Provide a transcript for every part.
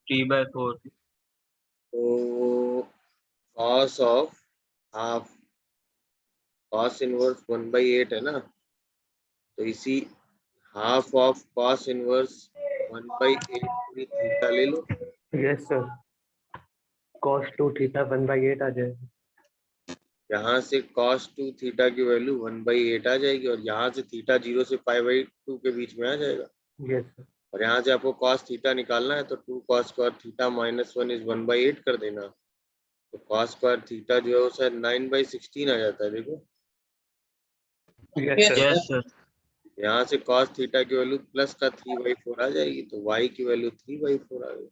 3/4। तो cos of half cos inverse 1/8 है ना, तो इसी हाफ ऑफ cos इनवर्स 1/8 में थीटा ले लो। यस सर, cos 2 थीटा 1/8 आ जाएगा। यहाँ से cos 2 थीटा की वैल्यू 1/8 आ जाएगी और यहाँ से थीटा 0 से π/2 के बीच में आ जाएगा। यस सर, और यहाँ से आपको cos थीटा निकालना है तो 2 cos स्क्वायर थीटा -1 इज 1/8 कर देना। तो cos स्क्वायर थीटा जो है वो शायद 9/16 आ जाता है। देखो यस सर, यस सर। यहाँ से cos थीटा की वैल्यू प्लस का 3/4 आ जाएगी, तो y की वैल्यू 3/4 आ गई।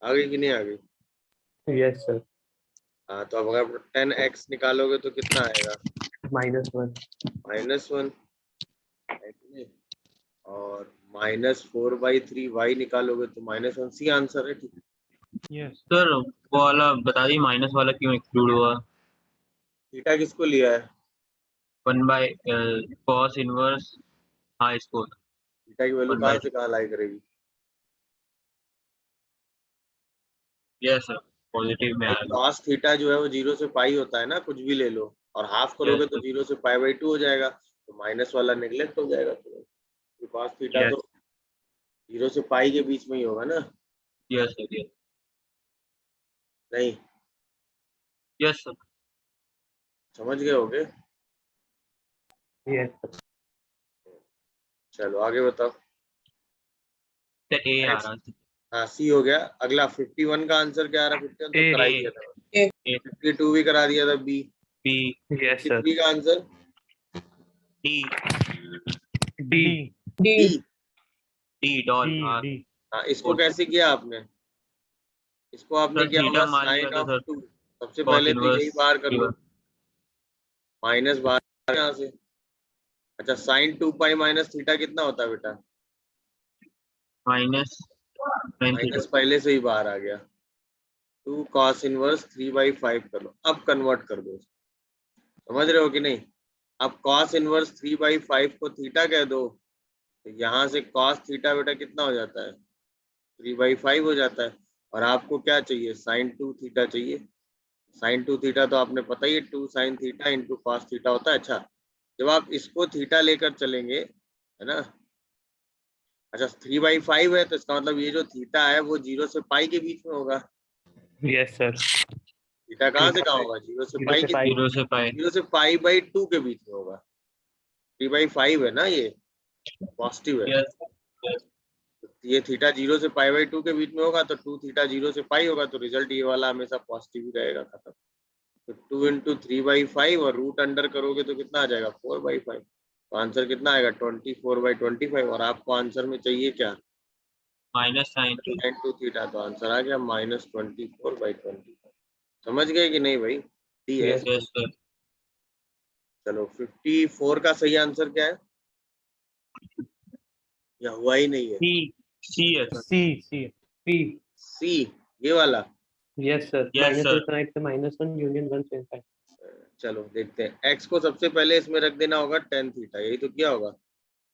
आ गई कि नहीं आ गई? यस सर, हाँ, तो अब अगर 10x निकालोगे तो कितना आएगा? -1 -1 है कि नहीं? और -4/3 y निकालोगे तो -1 सी आंसर है। ठीक है, यस सर वो वाला बता दी, माइनस वाला क्यों एक्सक्लूड हुआ? थीटा किसको लिया है? 1/cos inverse. हाँ, इसको थीटा की वैल्यू 1 कहाँ बाई। से कहाँ लाई करेगी? यस सर, पॉजिटिव में भाई आएगा। cos थीटा जो है वो 0 से पाई होता है ना, कुछ भी ले लो, और हाफ करोगे यस तो सर। 0 से π/2 हो जाएगा, तो माइनस वाला नेग्लेक्ट हो जाएगा। तो cos थीटा यस तो 0 से पाई के बीच में ही होगा ना? Yes sir. यस नहीं, यस सर। समझ गए होगे? यस चलो आगे बताओ। तो ए आ Next, रहा है। हाँ सी हो गया। अगला 51 का आंसर क्या आ रहा है? 51 तो करा ही दिया था। ए 52 भी करा दिया था। बी। बी यस सर, 53 का answer D D D. D doll. हाँ डी हाँ, इसको कैसे किया आपने? इसको आपने सर, किया थीटा होगा मान लिया साइन था ऑफ सर। 2। सबसे कॉस पहले तो इनवर्स यही बाहर कर लो, माइनस बाहर यहाँ से। अच्छा, साइन 2π माइनस थीटा कितना होता है बेटा? माइनस माइनस पहले से ही बाहर आ गया। 2 cos इनवर्स 3/5 कर लो। अब कन्वर्ट कर दो। समझ रहे हो कि नहीं? अब cos इनवर्स 3/5 को थीटा कह दो, तो यहाँ से cos थीटा बेटा कितना हो जाता है? 3/5 हो जाता है। और आपको क्या चाहिए? साइन 2 थीटा चाहिए। साइन 2 थीटा तो आपने पता ही है, 2 sin theta into cos theta होता है। अच्छा, जब आप इसको थीटा लेकर चलेंगे, है ना? अच्छा, 3/5 है तो इसका मतलब ये जो थीटा है वो 0 से पाई के बीच में होगा। यस सर, थीटा कहाँ से कहाँ होगा? 0 से पाई के, 0 से पाई। 0 से π/2 के बीच में होगा। 3/5 है ना, ये पॉजिटिव है। यस ये थीटा 0 से π/2 के बीच में होगा, तो 2 थीटा 0 से पाई होगा, तो रिजल्ट ये वाला हमेशा पॉजिटिव ही रहेगा। खत्म। तो 2 × 3/5 और रूट अंडर करोगे तो कितना आ जाएगा? 4/5। तो आंसर कितना आएगा? 24/25। और आपको आंसर में चाहिए क्या? Minus sine 2। sin 2 theta. तो आंसर आ गया -24/25। समझ गए कि नहीं भाई? डी है। Yes yes sir. चलो 54 का सही आंसर क्या है? या हुआ ही नहीं है? सी है सर। सी पी सी, ये वाला। Yes sir, Yes, sir. -1 से -1 यूनियन 1 से 5। चलो देखते हैं। x को सबसे पहले इसमें रख देना होगा tan थीटा, यही तो किया होगा।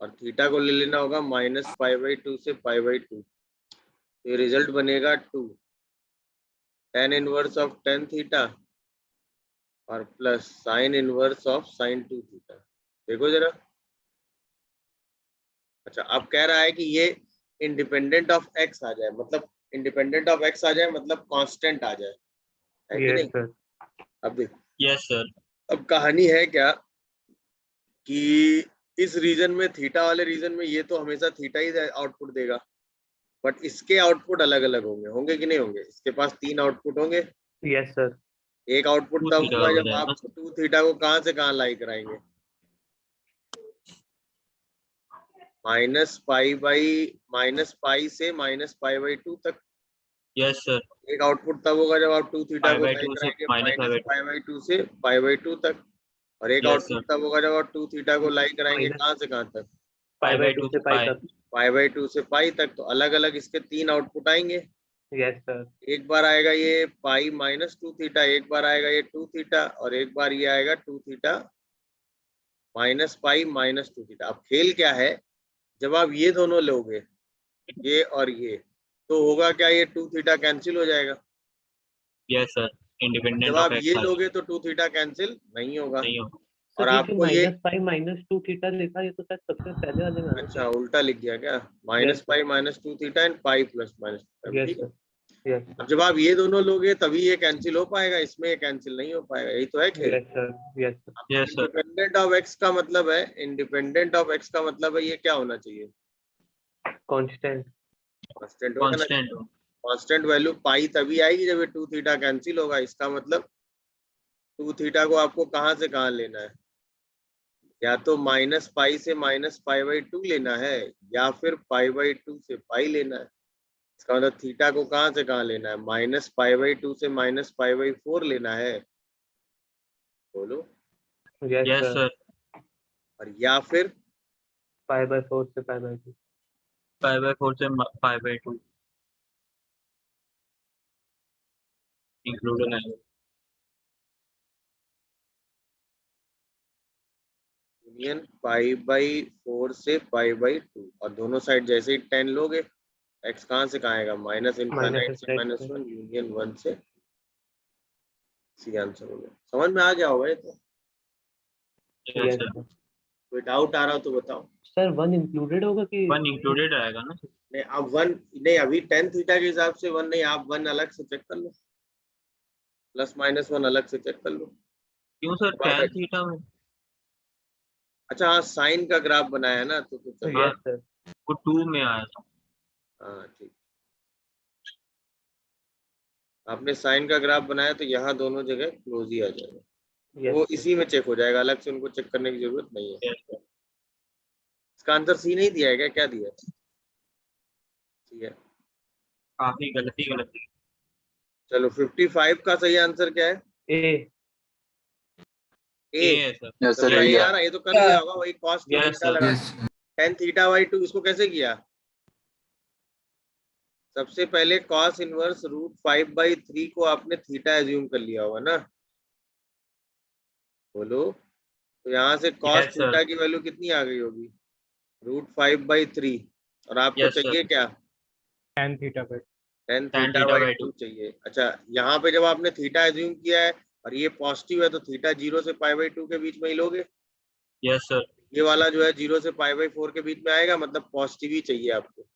और थीटा को ले लेना होगा -π/2 से π/2। तो ये रिजल्ट बनेगा 2 tan inverse of tan theta और plus sine inverse of sine 2 theta. देखो जरा। अच्छा, अब कह रहा है कि ये इंडिपेंडेंट ऑफ x आ जाए, मतलब इंडिपेंडेंट ऑफ x आ जाए मतलब कांस्टेंट आ जाए, है कि यस नहीं? सर, अब देख, यस सर। अब कहानी है क्या कि इस रीजन में, थीटा वाले रीजन में, ये तो हमेशा थीटा ही आउटपुट देगा, बट इसके आउटपुट अलग अलग होंगे। होंगे कि नहीं होंगे? इसके पास 3 आउटपुट होंगे। यस सर, एक आउटपुट 2 तब थीटा होगा हो जब जाएगा। आप 2 थीटा को कहाँ से कहाँ लाई कराएंगे? -π से -π/2 तक। Yes sir. एक आउटपुट तब होगा जब आप 2 थीटा को लाई π/2 से कराएंगे -π/2। -π/2 से π/2 तक। और एक यस आउटपुट सर। तब होगा जब आप 2 थीटा को लाई कराएंगे कहाँ से कहाँ तक? π/2 से से पाई पाई। तक। π/2 से पाई तक। तो अलग अलग इसके 3 आउटपुट आएंगे। यस सर, एक बार आएगा ये पाई -2 थीटा, एक बार आएगा ये 2 थीटा, और एक बार ये आएगा 2 थीटा -π -2 थीटा। अब खेल क्या है, जब आप ये दोनों लोगे, ये और ये, तो होगा क्या, ये 2 थीटा कैंसिल हो जाएगा। यस सर, जब इंडिपेंडेंट आप ऑफ ये एक्स लोगे तो 2 थीटा कैंसिल नहीं होगा। नहीं हो। और सर ये जो आपको ये, -5 -2 थीटा लिखा ये तो शायद सबसे पहले वाले में आना अच्छा चाहिए। उल्टा लिख दिया क्या, Yes, sir. -5 -2 theta and pi plus -5, yes ठीक है। सर, यस अब जब आप ये दोनों लोगे तभी ये कैंसिल हो पाएगा, इसमें ये कैंसिल नहीं हो पाएगा, यही तो है खेल। Yes sir, yes sir. Yes sir, independent of x का मतलब है, इंडिपेंडेंट ऑफ एक्स का मतलब है ये क्या होना चाहिए, कांस्टेंट। कांस्टेंट होगा ना। कांस्टेंट हो। कांस्टेंट वैल्यू पाई तभी आएगी जब ये 2 थीटा कैंसिल होगा। इसका मतलब 2 थीटा को आपको कहाँ से कहाँ लेना है, या तो -पाई से -पाई/2 लेना है, या फिर पाई/2 से पाई लेना है। इसका मतलब थीटा को कहाँ से कहाँ लेना है, -पाई/2 से -पाई/4 लेना है, बोलो। यस यस सर, सर, और या फिर π/4 से π/2। π/4 से π/2 इंक्लूडेड है। यूनियन π/4 से π/2, और दोनों साइड जैसे ही 10 लोगे, x कहाँ से कहाँ आएगा, -∞ से -1, यूनियन 1 से। सी आंसर हो गया, समझ में आ गया होगा ये तो। Yes yes sir, sir. कोई डाउट आ रहा हो तो बताओ। सर 1 इंक्लूडेड होगा कि 1 इंक्लूडेड रहेगा ना। नहीं अब 1 नहीं, अभी 10 थीटा के हिसाब से 1 नहीं, आप 1 अलग से चेक कर लो, +-1 अलग से चेक कर लो। क्यों सर, बाद tan थीटा में। अच्छा हाँ, साइन का ग्राफ बनाया है ना, तो चलो। हाँ, यस सर, वो 2 में आया था। हाँ ठीक, आपने साइन का ग्राफ बनाया तो यहाँ दोनों जगह क्लोज ही आ जाएगा, वो यस सर। इसी में चेक हो जाएगा, अलग से उनको चेक करने की जरूरत नहीं है। यस सर, इसका आंसर सी नहीं दिया है क्या, क्या दिया है? ठीक है, काफी गलती। चलो 55 का सही आंसर क्या है, ए। ए। ए है सर। यस तो सर, भाई ए यार ये तो कर लिया होगा, वही cos 2 यस थीटा सर, लगा, यस 10 थीटा/2 इसको कैसे किया, सबसे पहले cos इनवर्स √5/3 को आपने थीटा एज्यूम कर लिया होगा ना, बोलो। तो यहाँ से cos यस सर, थीटा की वैल्यू कितनी आ गई होगी, √5/3, और आपको यस चाहिए सर, क्या, tan थीटा पे। 10 tan थीटा/2 थीटा/2 चाहिए। अच्छा यहाँ पे जब आपने थीटा एज्यूम किया है और ये पॉजिटिव है, तो थीटा 0 से π/2 के बीच में ही लोगे। यस सर, ये वाला जो है 0 से π/4 के बीच में आएगा, मतलब पॉजिटिव ही चाहिए आपको।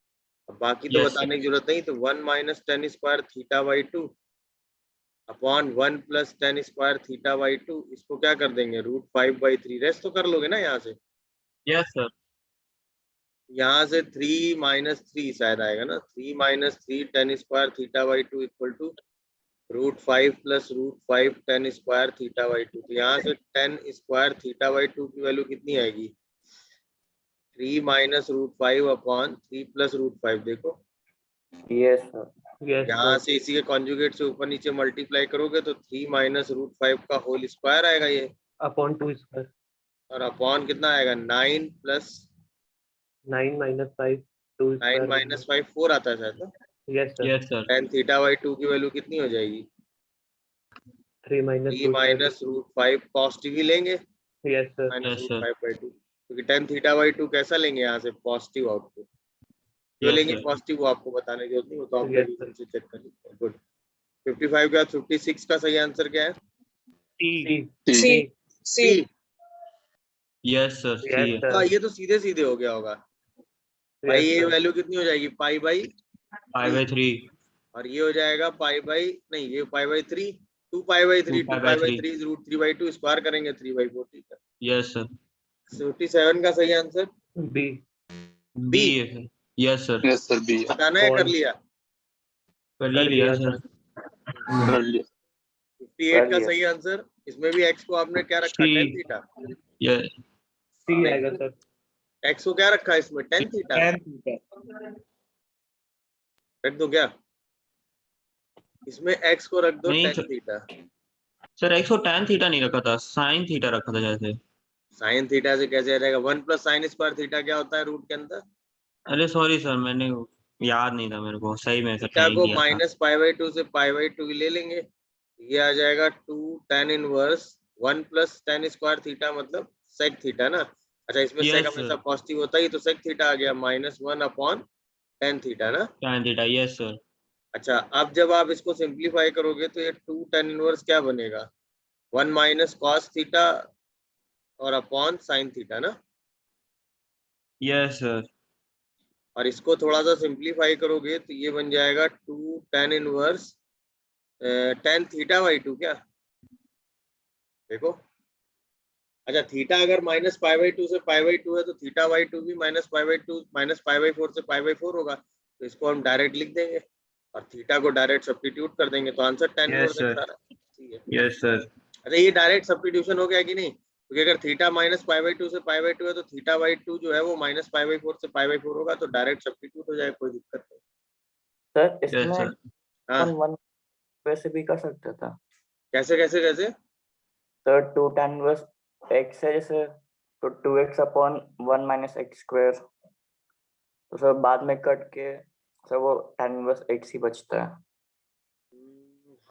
अब बाकी तो यस बताने सर, की जरूरत नहीं, तो 1 - tan² थीटा/2 अपॉन 1 + tan² थीटा/2, इसको क्या कर देंगे, √5/3, रेस्ट तो कर लोगे ना यहाँ से। यस सर, यहाँ से 3 - 3 शायद आएगा ना, 3 - 3 tan² थीटा/2 = √5 + √5 tan² थीटा/2। तो यहाँ से tan² थीटा/2 की वैल्यू कितनी आएगी, 3 - √5 अपॉन 3 + √5, देखो यस सर, यस यहाँ सर। से इसी के कॉन्जुगेट से ऊपर नीचे मल्टीप्लाई करोगे तो 3 - √5 का होल स्क्वायर आएगा ये, अपॉन 2 स्क्वायर। और अपॉन कितना आएगा, 9 + 9 - 5 2 9 स्क्वायर। - 5 4 आता है शायद ना। Yes sir. Yes sir, tan थीटा/2 की वैल्यू कितनी हो जाएगी, 3 - 3 2 स्क्वायर। - √5 पॉजिटिव ही लेंगे, यस सर। - यस सर, √5/2, क्योंकि tan थीटा/2 कैसा लेंगे यहाँ से, पॉजिटिव आउटपुट क्यों यस लेंगे सर, पॉजिटिव, वो आपको बताने की जरूरत नहीं, वो तो आप यस सर। डेरिवेशन से चेक कर लीजिए। गुड, 55 के बाद 56 का सही आंसर क्या है, सी। सी सी। सी। यस सर, सी यस है। सर। ये तो सीधे सीधे हो गया होगा भाई, यस ये सर। वैल्यू कितनी हो जाएगी, π/3, 5/3 और ये हो जाएगा नहीं ये π/3, 2π/3, 2π/3 2π/3 is √3/2, स्क्वायर करेंगे 3/4, ठीक है। यस सर, 57 का सही आंसर बी। बी बी, है sir. Yes sir, yes sir, B बताना है कर लिया, कर ही कर लिया लिया सर। सर। कर लिया। 58 का सही आंसर, इसमें भी x को आपने क्या रखा, सी। tan थीटा, यस सी आएगा सर। x को क्या रखा है इसमें, tan थीटा, tan थीटा। रख दो क्या, इसमें x को रख दो नहीं tan sir, theta, sir x को tan थीटा नहीं रखा था, sin थीटा रखा था जैसे। sin थीटा से कैसे आ जाएगा, 1 + sin² थीटा क्या होता है रूट के अंदर, अरे सॉरी सर, मैंने याद नहीं था मेरे को, सही में सर थीटा tan को किया था। -π/2 से π/2 ले लेंगे, ये आ जाएगा 2 tan इनवर्स 1 + tan² थीटा, मतलब sec थीटा ना। अच्छा इसमें sec यस हमेशा सर, पॉजिटिव होता ही, तो sec थीटा आ गया -1 अपॉन टेन थीटा ना। tan theta, yes sir. अच्छा, अब जब आप इसको सिंप्लीफाई करोगे तो ये 2 tan इनवर्स क्या बनेगा, 1 माइनस कॉस थीटा और अपॉन साइन थीटा ना। Yes sir. और इसको थोड़ा सा सिंप्लीफाई करोगे तो ये बन जाएगा 2 tan inverse tan theta by 2 क्या, देखो। अच्छा, थीटा अगर माइनस पाई बाई 2 से पाई बाई 2 है तो थीटा बाई 2 भी minus pi by 2 minus pi by 4 से पाई बाई 4 होगा, तो इसको हम डायरेक्ट लिख देंगे और थीटा को डायरेक्ट सब्स्टिट्यूट कर देंगे, तो answer tan yes inverse sir, x आ रहा है। ठीक है। Yes sir. अच्छा, ये डायरेक्ट सब्स्टिट्यूशन हो गया कि नहीं, क्योंकि अगर थीटा माइनस पाई बाई 2 से पाई बाई 2 है तो थीटा बाई 2 जो है वो माइनस पाई बाई 4 से पाई बाई 4 होगा, तो डायरेक्ट सब्स्टिट्यूट हो जाएगा, कोई दिक्कत नहीं। सर यस इसमें सर। हाँ, वन वैसे भी कर सकते था कैसे कैसे कैसे। सर। 2 tan इनवर्स x है जैसे, तो 2x upon 1 minus x square, तो सर बाद में कट के सर वो tan इनवर्स x ही बचता है।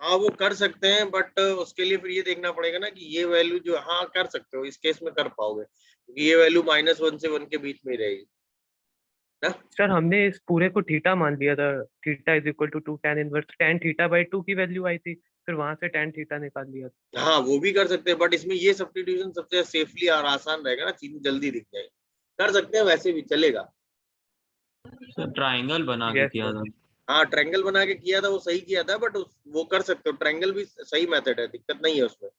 हाँ, वो कर सकते हैं, बट उसके लिए फिर ये देखना पड़ेगा ना कि ये वैल्यू जो, हाँ कर सकते हो, इस केस में कर पाओगे, क्योंकि ये वैल्यू -1 से 1 के बीच में ही रहेगी ना। सर हमने इस पूरे को थीटा मान लिया था, theta is equal to 2 tan inverse tan theta by 2 की वैल्यू आई थी, फिर वहां से tan थीटा निकाल लिया था। हाँ, वो भी कर सकते हैं, बट इसमें ये सब्स्टिट्यूशन सबसे सेफली और आसान रहेगा ना, चीजें जल्दी दिख जाएगी। कर सकते हैं, वैसे भी चलेगा। सर ट्रायंगल बना के यस किया सर। था। हाँ, ट्रायंगल बना के किया था, वो सही किया था, बट वो कर सकते हो, ट्रायंगल भी सही मेथड है, दिक्कत नहीं है उसमें।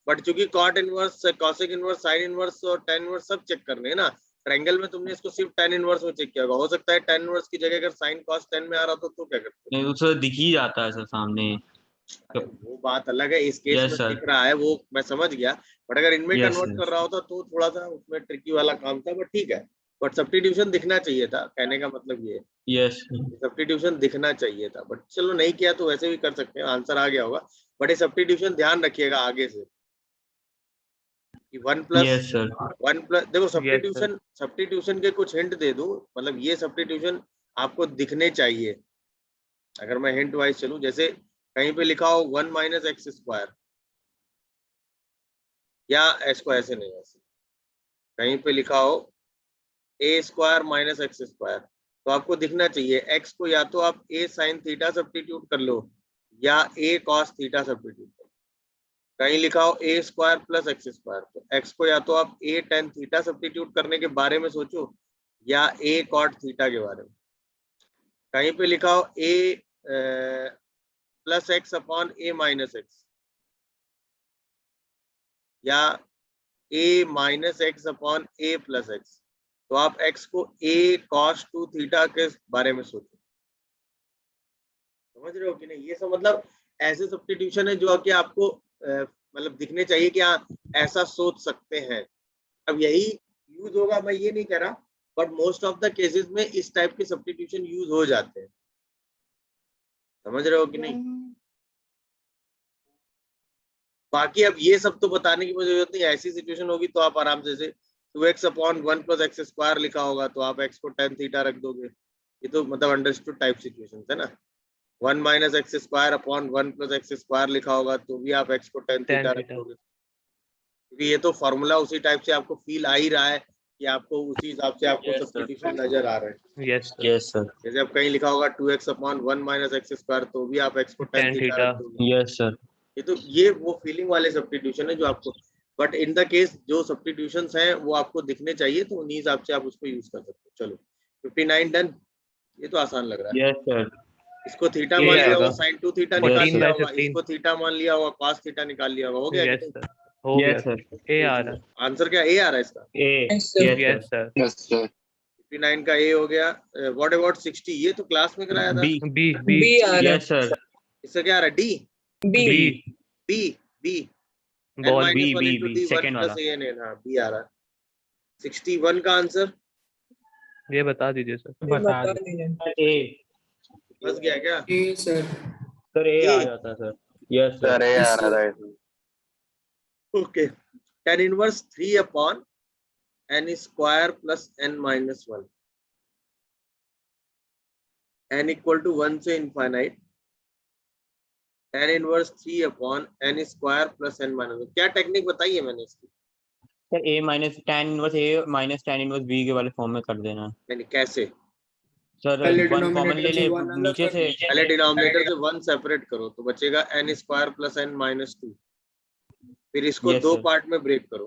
बट चूंकि cot inverse, cosec inverse, sine inverse और tan इनवर्स सब चेक करने हैं ना, ट्रायंगल में तुमने इसको सिर्फ tan इनवर्स में चेक किया होगा, हो सकता है tan इनवर्स की जगह अगर साइन कॉस tan में आ रहा तो क्या करते। नहीं, वो सर दिख ही जाता है सर सामने। अरे वो बात अलग है, इस केस में यस सर, दिख रहा है, वो मैं समझ गया, बट अगर इनमें यस कन्वर्ट कर यस रहा होता तो थोड़ा सा उसमें ट्रिकी वाला काम था, बट ठीक है। बट सब्स्टिट्यूशन दिखना चाहिए था, कहने का मतलब ये है, यस सब्स्टिट्यूशन दिखना चाहिए था, बट चलो नहीं किया तो वैसे भी कर सकते हैं, आंसर आ गया होगा। बट ये सब्स्टिट्यूशन ध्यान रखिएगा आगे से कि 1 यस सर। देखो, यस सर। सब्स्टिट्यूशन के कुछ हिंट दे दूं, मतलब ये सब्स्टिट्यूशन आपको दिखने चाहिए। अगर मैं हिंट वाइज चलूं, जैसे कहीं पे लिखा हो 1 माइनस एक्स स्क्वायर, या इसको ऐसे नहीं, ऐसे कहीं पे लिखा हो ए स्क्वायर माइनस एक्स स्क्वायर, तो आपको दिखना चाहिए एक्स को या तो आप ए साइन थीटा सब्स्टिट्यूट कर लो या ए कॉस थीटा सब्स्टिट्यूट कर लो। कहीं लिखा हो ए स्क्वायर प्लस एक्स स्क्वायर, तो एक्स को या तो आप ए टेन थीटा सब्स्टिट्यूट करने के बारे में सोचो या ए कॉट थीटा के बारे में। कहीं पे लिखा हो ए प्लस एक्स अपॉन ए माइनस एक्स, या ए माइनस एक्स अपॉन ए प्लस एक्स, तो आप x को a cos 2 थीटा के बारे में सोचो। समझ रहे हो कि नहीं, ये सब मतलब ऐसे सब्स्टिट्यूशन है जो कि आपको मतलब दिखने चाहिए कि हाँ ऐसा सोच सकते हैं। अब यही यूज होगा, मैं ये नहीं कह रहा, but most of the cases में इस टाइप के सब्स्टिट्यूशन यूज हो जाते हैं। समझ रहे हो कि नहीं। बाकी अब ये सब तो बताने की मुझे जरूरत नहीं, ऐसी सिचुएशन होगी तो आप आराम से 2x upon 1 plus x square लिखा होगा तो आप x को tan थीटा रख दोगे, ये तो मतलब अंडरस्टूड टाइप सिचुएशन है ना। 1 minus x square upon 1 plus x square लिखा होगा तो भी आप x को tan थीटा tan रख थीटा। दोगे, क्योंकि ये तो फॉर्मूला उसी टाइप से आपको फील आ ही रहा है कि आपको उसी हिसाब से आपको Yes, sir. सब्स्टिट्यूशन नजर आ रहा है। Yes sir. Yes sir. जैसे अब कहीं लिखा होगा 2x upon 1 minus x square तो भी आप x को tan tan थीटा थीटा। रख दोगे। Yes sir. ये वो फीलिंग वाले सब्स्टिट्यूशन है जो आपको, बट इन द केस जो सब्स्टिट्यूशंस हैं वो आपको दिखने चाहिए, तो उन्हीं हिसाब से आप उसको यूज कर सकते हो। चलो 59 डन, ये तो आसान लग रहा है। Yes sir. इसको थीटा ये मान लिया आएगा होगा, sin 2 थीटा Yes, निकाल sir. लिया 14 होगा, by 15। इसको थीटा मान लिया होगा, cos थीटा निकाल लिया होगा, हो गया कि यस नहीं। सर, हो गया यस सर। ए आ रहा है। आंसर क्या ए आ रहा है इसका, A. Yes sir. Yes sir. 59 का ए हो गया। व्हाट अबाउट 60, ये तो क्लास में कराया था। B. B B yes sir. इसका क्या आ रहा है, D B B B n ball minus B 1 B into B D 1 second plus वाला। ए एन, हाँ बी आ रहा है। 61 का आंसर ये बता दीजिए सर। बता दीजिए। ए। फंस गया क्या। सर ए आ ए, जाता है सर। Yes sir. अरे यार अरे okay, tan inverse 3 upon n square plus n minus 1, n equal to 1 से infinite, tan inverse 3 upon n square plus n minus 1। क्या टेक्निक बताई है मैंने इसकी, sir A minus tan inverse A minus tan inverse B के वाले form में कर देना। यानी कैसे। सर पहले वन कॉमन डिनोमिनेटर ले से ले, वन अलग नीचे कर से पहले डिनोमिनेटर से 1 सेपरेट करो तो बचेगा n square plus n minus 2। फिर इसको Yes, दो sir. पार्ट में ब्रेक करो,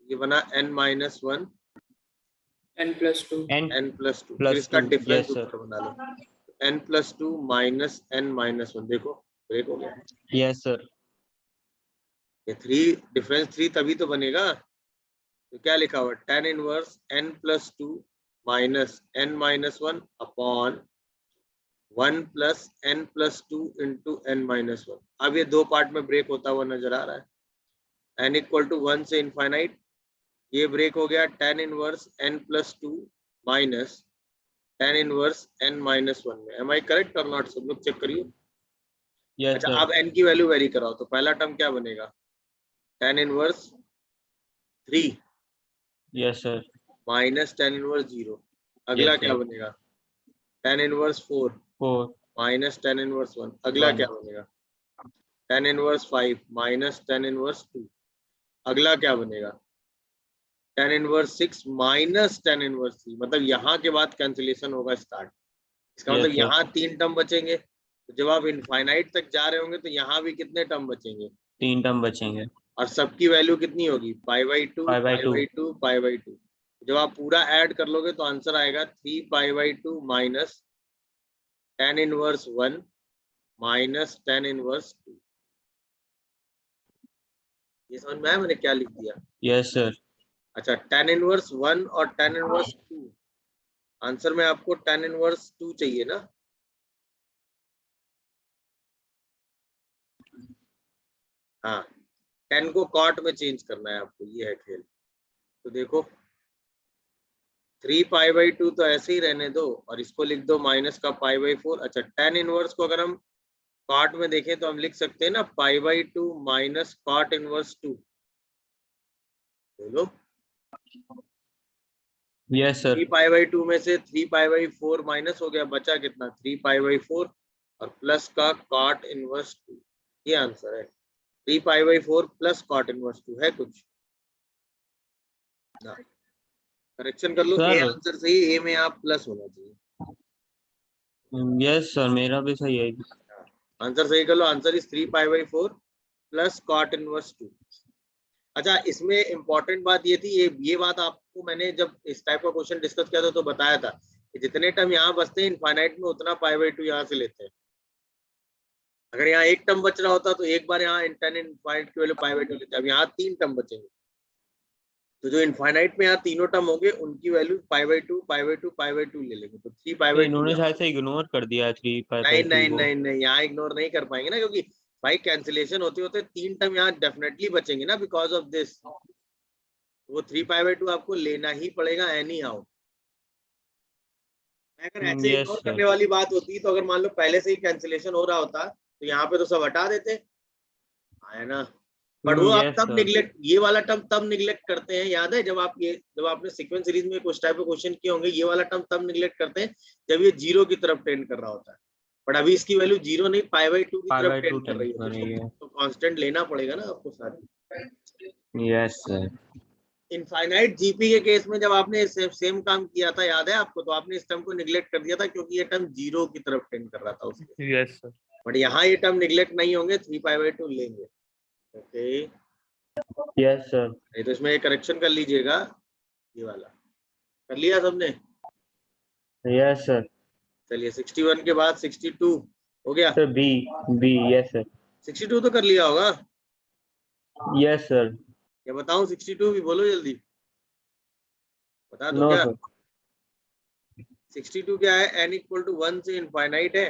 ये बना n minus 1 n+2 n plus 2, plus फिर इसका 2, डिफरेंस yes, sir. ऊपर बना लो n plus 2 minus n minus 1। देखो ब्रेक हो गया। Yes, sir. ये 3 डिफरेंस 3 तभी तो बनेगा। तो क्या लिखा हुआ, tan inverse n plus 2 minus n minus 1 upon 1 plus n plus 2 into n minus 1। अब ये दो पार्ट में ब्रेक होता हुआ नजर आ रहा है। n इक्वल टू 1 से इनफाइनाइट, ये ब्रेक हो गया tan inverse n plus 2 minus tan inverse n minus 1 में। एम आई करेक्ट और नॉट, सब लोग चेक करिए। Yes, अच्छा sir. अब n की वैल्यू वेरी कराओ तो पहला टर्म क्या बनेगा, tan inverse 3 Yes, sir. Minus tan inverse 0। अगला Yes, क्या sir. बनेगा, tan inverse 4 4, minus tan inverse 1। अगला 1. क्या बनेगा, tan inverse 5 minus tan inverse 2। अगला क्या बनेगा, tan inverse 6 minus tan inverse 3। मतलब यहाँ के बाद कैंसिलेशन होगा स्टार्ट। इसका Yes, मतलब sir. यहाँ 3 टर्म बचेंगे। तो जब आप इनफाइनाइट तक जा रहे होंगे तो यहाँ भी कितने टर्म बचेंगे, 3 टर्म बचेंगे. और सबकी वैल्यू कितनी होगी, पाई by 2 Pi by pi 2. By 2 pi by 2। जब आप पूरा ऐड कर लोगे तो आंसर आएगा 3 pi by 2 minus tan inverse 1 minus tan inverse 2। ये समझ में आया मैंने क्या लिख दिया। Yes, sir. अच्छा tan इनवर्स 1 और tan इनवर्स 2, आंसर में आपको tan इनवर्स 2 चाहिए ना। हाँ, 10 को कॉट में चेंज करना है आपको, ये है खेल। तो देखो 3 पाई बाई 2 तो ऐसे ही रहने दो और इसको लिख दो माइनस का पाई बाई 4। अच्छा tan इनवर्स को अगर हम कॉट में देखें तो हम लिख सकते हैं ना pi by 2 minus cot inverse 2। बोलो Yes, sir. 3 पाई बाई 2 में से 3 पाई बाई 4 माइनस हो गया, बचा कितना 3 पाई बाई 4 और प्लस का कॉट इनवर्स 2। ये आंसर है 3 pi by 4 plus cot inverse 2। है कुछ ना, करेक्शन कर लो। Sir. ए आंसर सही, ए में आप प्लस होना चाहिए। Yes, sir. मेरा भी सही है. आंसर सही कर लो, answer is 3 pi by 4 plus cot inverse 2। अच्छा इसमें इंपॉर्टेंट बात ये थी, ये बात आपको मैंने जब इस टाइप का क्वेश्चन डिस्कस किया था तो बताया था कि जितने टर्म यहाँ बचते हैं इनफाइनाइट में उतना पाई बाई 2 यहाँ से लेते हैं। अगर यहाँ एक टर्म बच रहा होता तो एक बार यहाँ tan इनफाइनाइट की वैल्यू पाई बाई 2 लेते। अब यहाँ 3 टर्म बचेंगे तो जो इनफाइनाइट में यहाँ तीनों टर्म होंगे उनकी value pi by 2 pi by 2 pi by 2 ले लेंगे। तो 3 पाई तो बाई 2। इन्होंने शायद से इग्नोर कर दिया 3 पाई नहीं बाई 2 नहीं को. नहीं नहीं, यहाँ इग्नोर नहीं कर पाएंगे ना, क्योंकि भाई कैंसिलेशन होते होते 3 टर्म यहाँ डेफिनेटली बचेंगे ना बिकॉज ऑफ दिस। वो 3 पाई बाई 2 आपको लेना ही पड़ेगा एनी हाउ। अगर ऐसे Yes, इग्नोर sir. करने वाली बात होती तो अगर मान लो पहले से ही कैंसिलेशन हो रहा होता तो यहाँ पे तो सब हटा देते है ना। बट वो आप Yes, तब sir. निगलेक्ट, ये वाला टर्म तब निगलेक्ट करते हैं, याद है जब आपने सीक्वेंस सीरीज में कुछ टाइप के क्वेश्चन किए होंगे, ये वाला टर्म तब निगलेक्ट करते हैं जब ये 0 की तरफ टेंड कर रहा होता है। बट अभी इसकी वैल्यू 0 नहीं पाई बाई 2 की Pi तरफ by 2 टेंड कर रही है, तो कांस्टेंट लेना पड़ेगा ना आपको साथ। Yes, sir. इनफाइनाइट जीपी के केस में जब आपने सेम काम किया था याद है आपको, तो आपने इस टर्म को निगलेक्ट कर दिया था क्योंकि ये टर्म 0 की तरफ टेंड कर रहा था उसके। Yes, sir. बट यहाँ ये टर्म निगलेक्ट नहीं होंगे, 3 पाई बाई 2 लेंगे। Okay Yes, sir. तो इसमें एक करेक्शन कर लीजिएगा, ये वाला कर लिया सबने। Yes, sir. चलिए 61 के बाद 62 हो गया। Sir, B. Yes, sir. 62 तो कर लिया होगा। Yes, sir. क्या बताऊं 62 भी, बोलो जल्दी बता दो। No, क्या sir. 62 क्या है, n इक्वल टू 1 से इनफाइनाइट है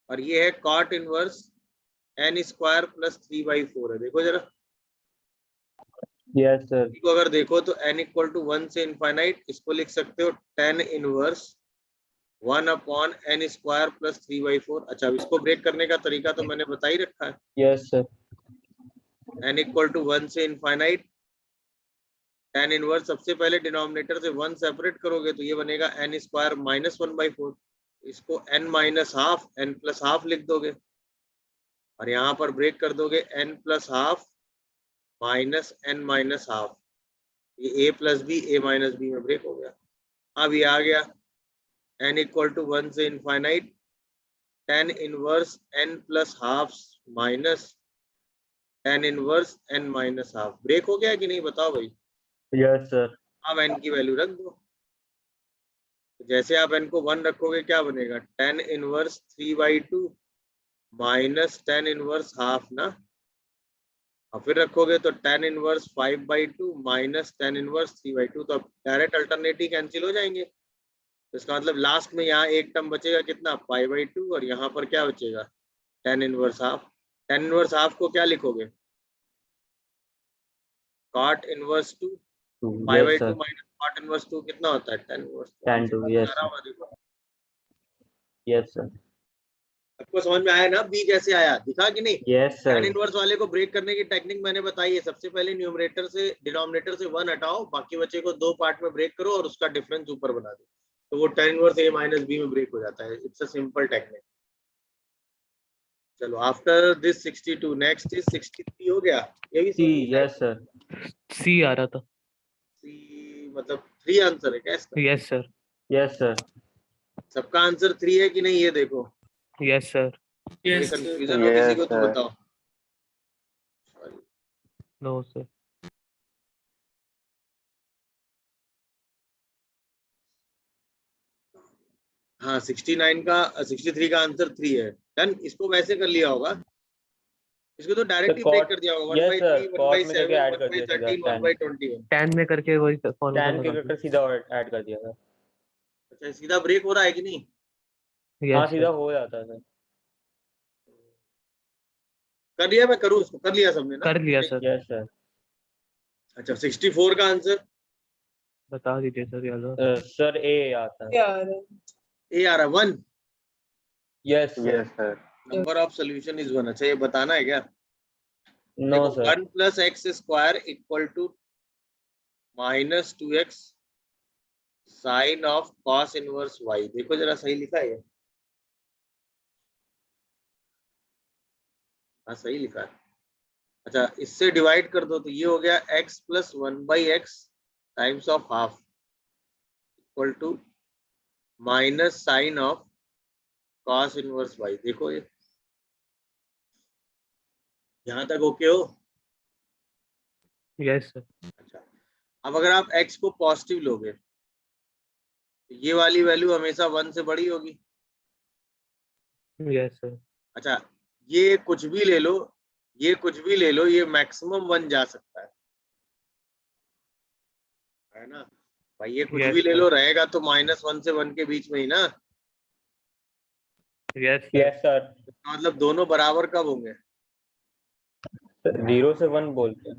और ये है cot inverse n square plus 3/4 है। देखो जरा Yes, sir. इसको अगर देखो तो n इक्वल टू 1 से इनफाइनाइट, इसको लिख सकते हो tan inverse 1 upon n square plus 3/4। अच्छा अब इसको ब्रेक करने का तरीका तो मैंने बता ही रखा है। Yes, sir. n equal to 1 से इनफाइनाइट, tan इनवर्स सबसे पहले डिनोमिनेटर से 1 सेपरेट करोगे तो ये बनेगा n स्क्वायर माइनस 1/4। इसको n minus half n plus half लिख दोगे और यहाँ पर ब्रेक कर दोगे n plus half minus n minus half. ये a plus B, a minus B में ब्रेक हो गया। अब ये आ गया n इक्वल टू 1 से infinite tan inverse n plus half minus tan inverse n minus half. Break हो गया कि नहीं बताओ भाई? Yes sir. अब n की वैल्यू रख दो। जैसे आप n को 1 रखोगे क्या बनेगा? tan inverse 3/2 minus tan inverse half ना, और फिर रखोगे तो tan inverse 5/2 minus tan inverse 3/2। तो अब डायरेक्ट अल्टरनेटिव कैंसिल हो जाएंगे। तो इसका मतलब लास्ट में यहाँ एक टर्म बचेगा कितना? 5/2, और यहाँ पर क्या बचेगा? tan inverse half. tan inverse half को क्या लिखोगे? cot inverse 2। Yes 5/2 sir. Minus cot inverse 2 कितना होता है? tan inverse 2। tan 2 yes yes sir. आपको समझ में आया ना बी कैसे आया? दिखा कि नहीं? Yes tan sir. इनवर्स वाले को ब्रेक करने की टेक्निक मैंने बताई है। सबसे पहले न्यूमरेटर से डिनोमिनेटर से 1 हटाओ, बाकी बचे को 2 पार्ट में ब्रेक करो और उसका डिफरेंस ऊपर बना दो, तो वो tan inverse a minus B में ब्रेक हो जाता है। It's a simple technique. चलो आफ्टर दिस 62 नेक्स्ट इज 63 हो गया। ये भी सी यस सर। सी आ रहा था। सी मतलब 3 आंसर है क्या इसका? Yes sir. Yes sir. सबका आंसर 3 है कि नहीं ये देखो। Yes sir. ये Yes, sir. कंफ्यूजन हो किसी को तो Yes, बताओ। No sir. हाँ 69 का 63 का आंसर 3 है। डन। इसको वैसे कर लिया होगा, इसको तो डायरेक्ट ही ब्रेक कर दिया होगा। 1/3 कॉट में 1/7 करके ऐड कर दिया सीधा 1/13 1/21। 10 में करके वही फॉर्मूला tan के लगा करके सीधा ऐड कर दिया था। अच्छा सीधा ब्रेक हो रहा है कि नहीं? दिया। हाँ यस सीधा सर। हो जाता है सर। कर लिया? मैं करूँ इसको? कर लिया सबने ना? कर लिया सर। Yes sir. अच्छा 64 का आंसर बता दीजिए सर याद। सर ए आता है। Yeah. ए आ रहा 1। Yes sir. yes, sir. Number of solution is 1। अच्छा ये बताना है क्या? नो देखो sir. 1 plus x square equal to minus 2x sine of cos inverse y। देखो जरा सही लिखा है ये? हाँ सही लिखा है। अच्छा इससे डिवाइड कर दो तो ये हो गया x plus 1/x times of half equal to minus sine of cos inverse y। देखो ये यहाँ तक ओके हो? Yes sir. अच्छा अब अगर आप x को पॉजिटिव लोगे तो ये वाली वैल्यू हमेशा 1 से बड़ी होगी। Yes sir. अच्छा ये कुछ भी ले लो, ये कुछ भी ले लो, ये मैक्सिमम 1 जा सकता है ना भाई? ये कुछ Yes, भी ले sir. लो रहेगा तो -1 से 1 के बीच में ही ना। Yes sir. Yes sir. इसका मतलब दोनों बराबर कब होंगे? 0 से 1 बोलते हैं।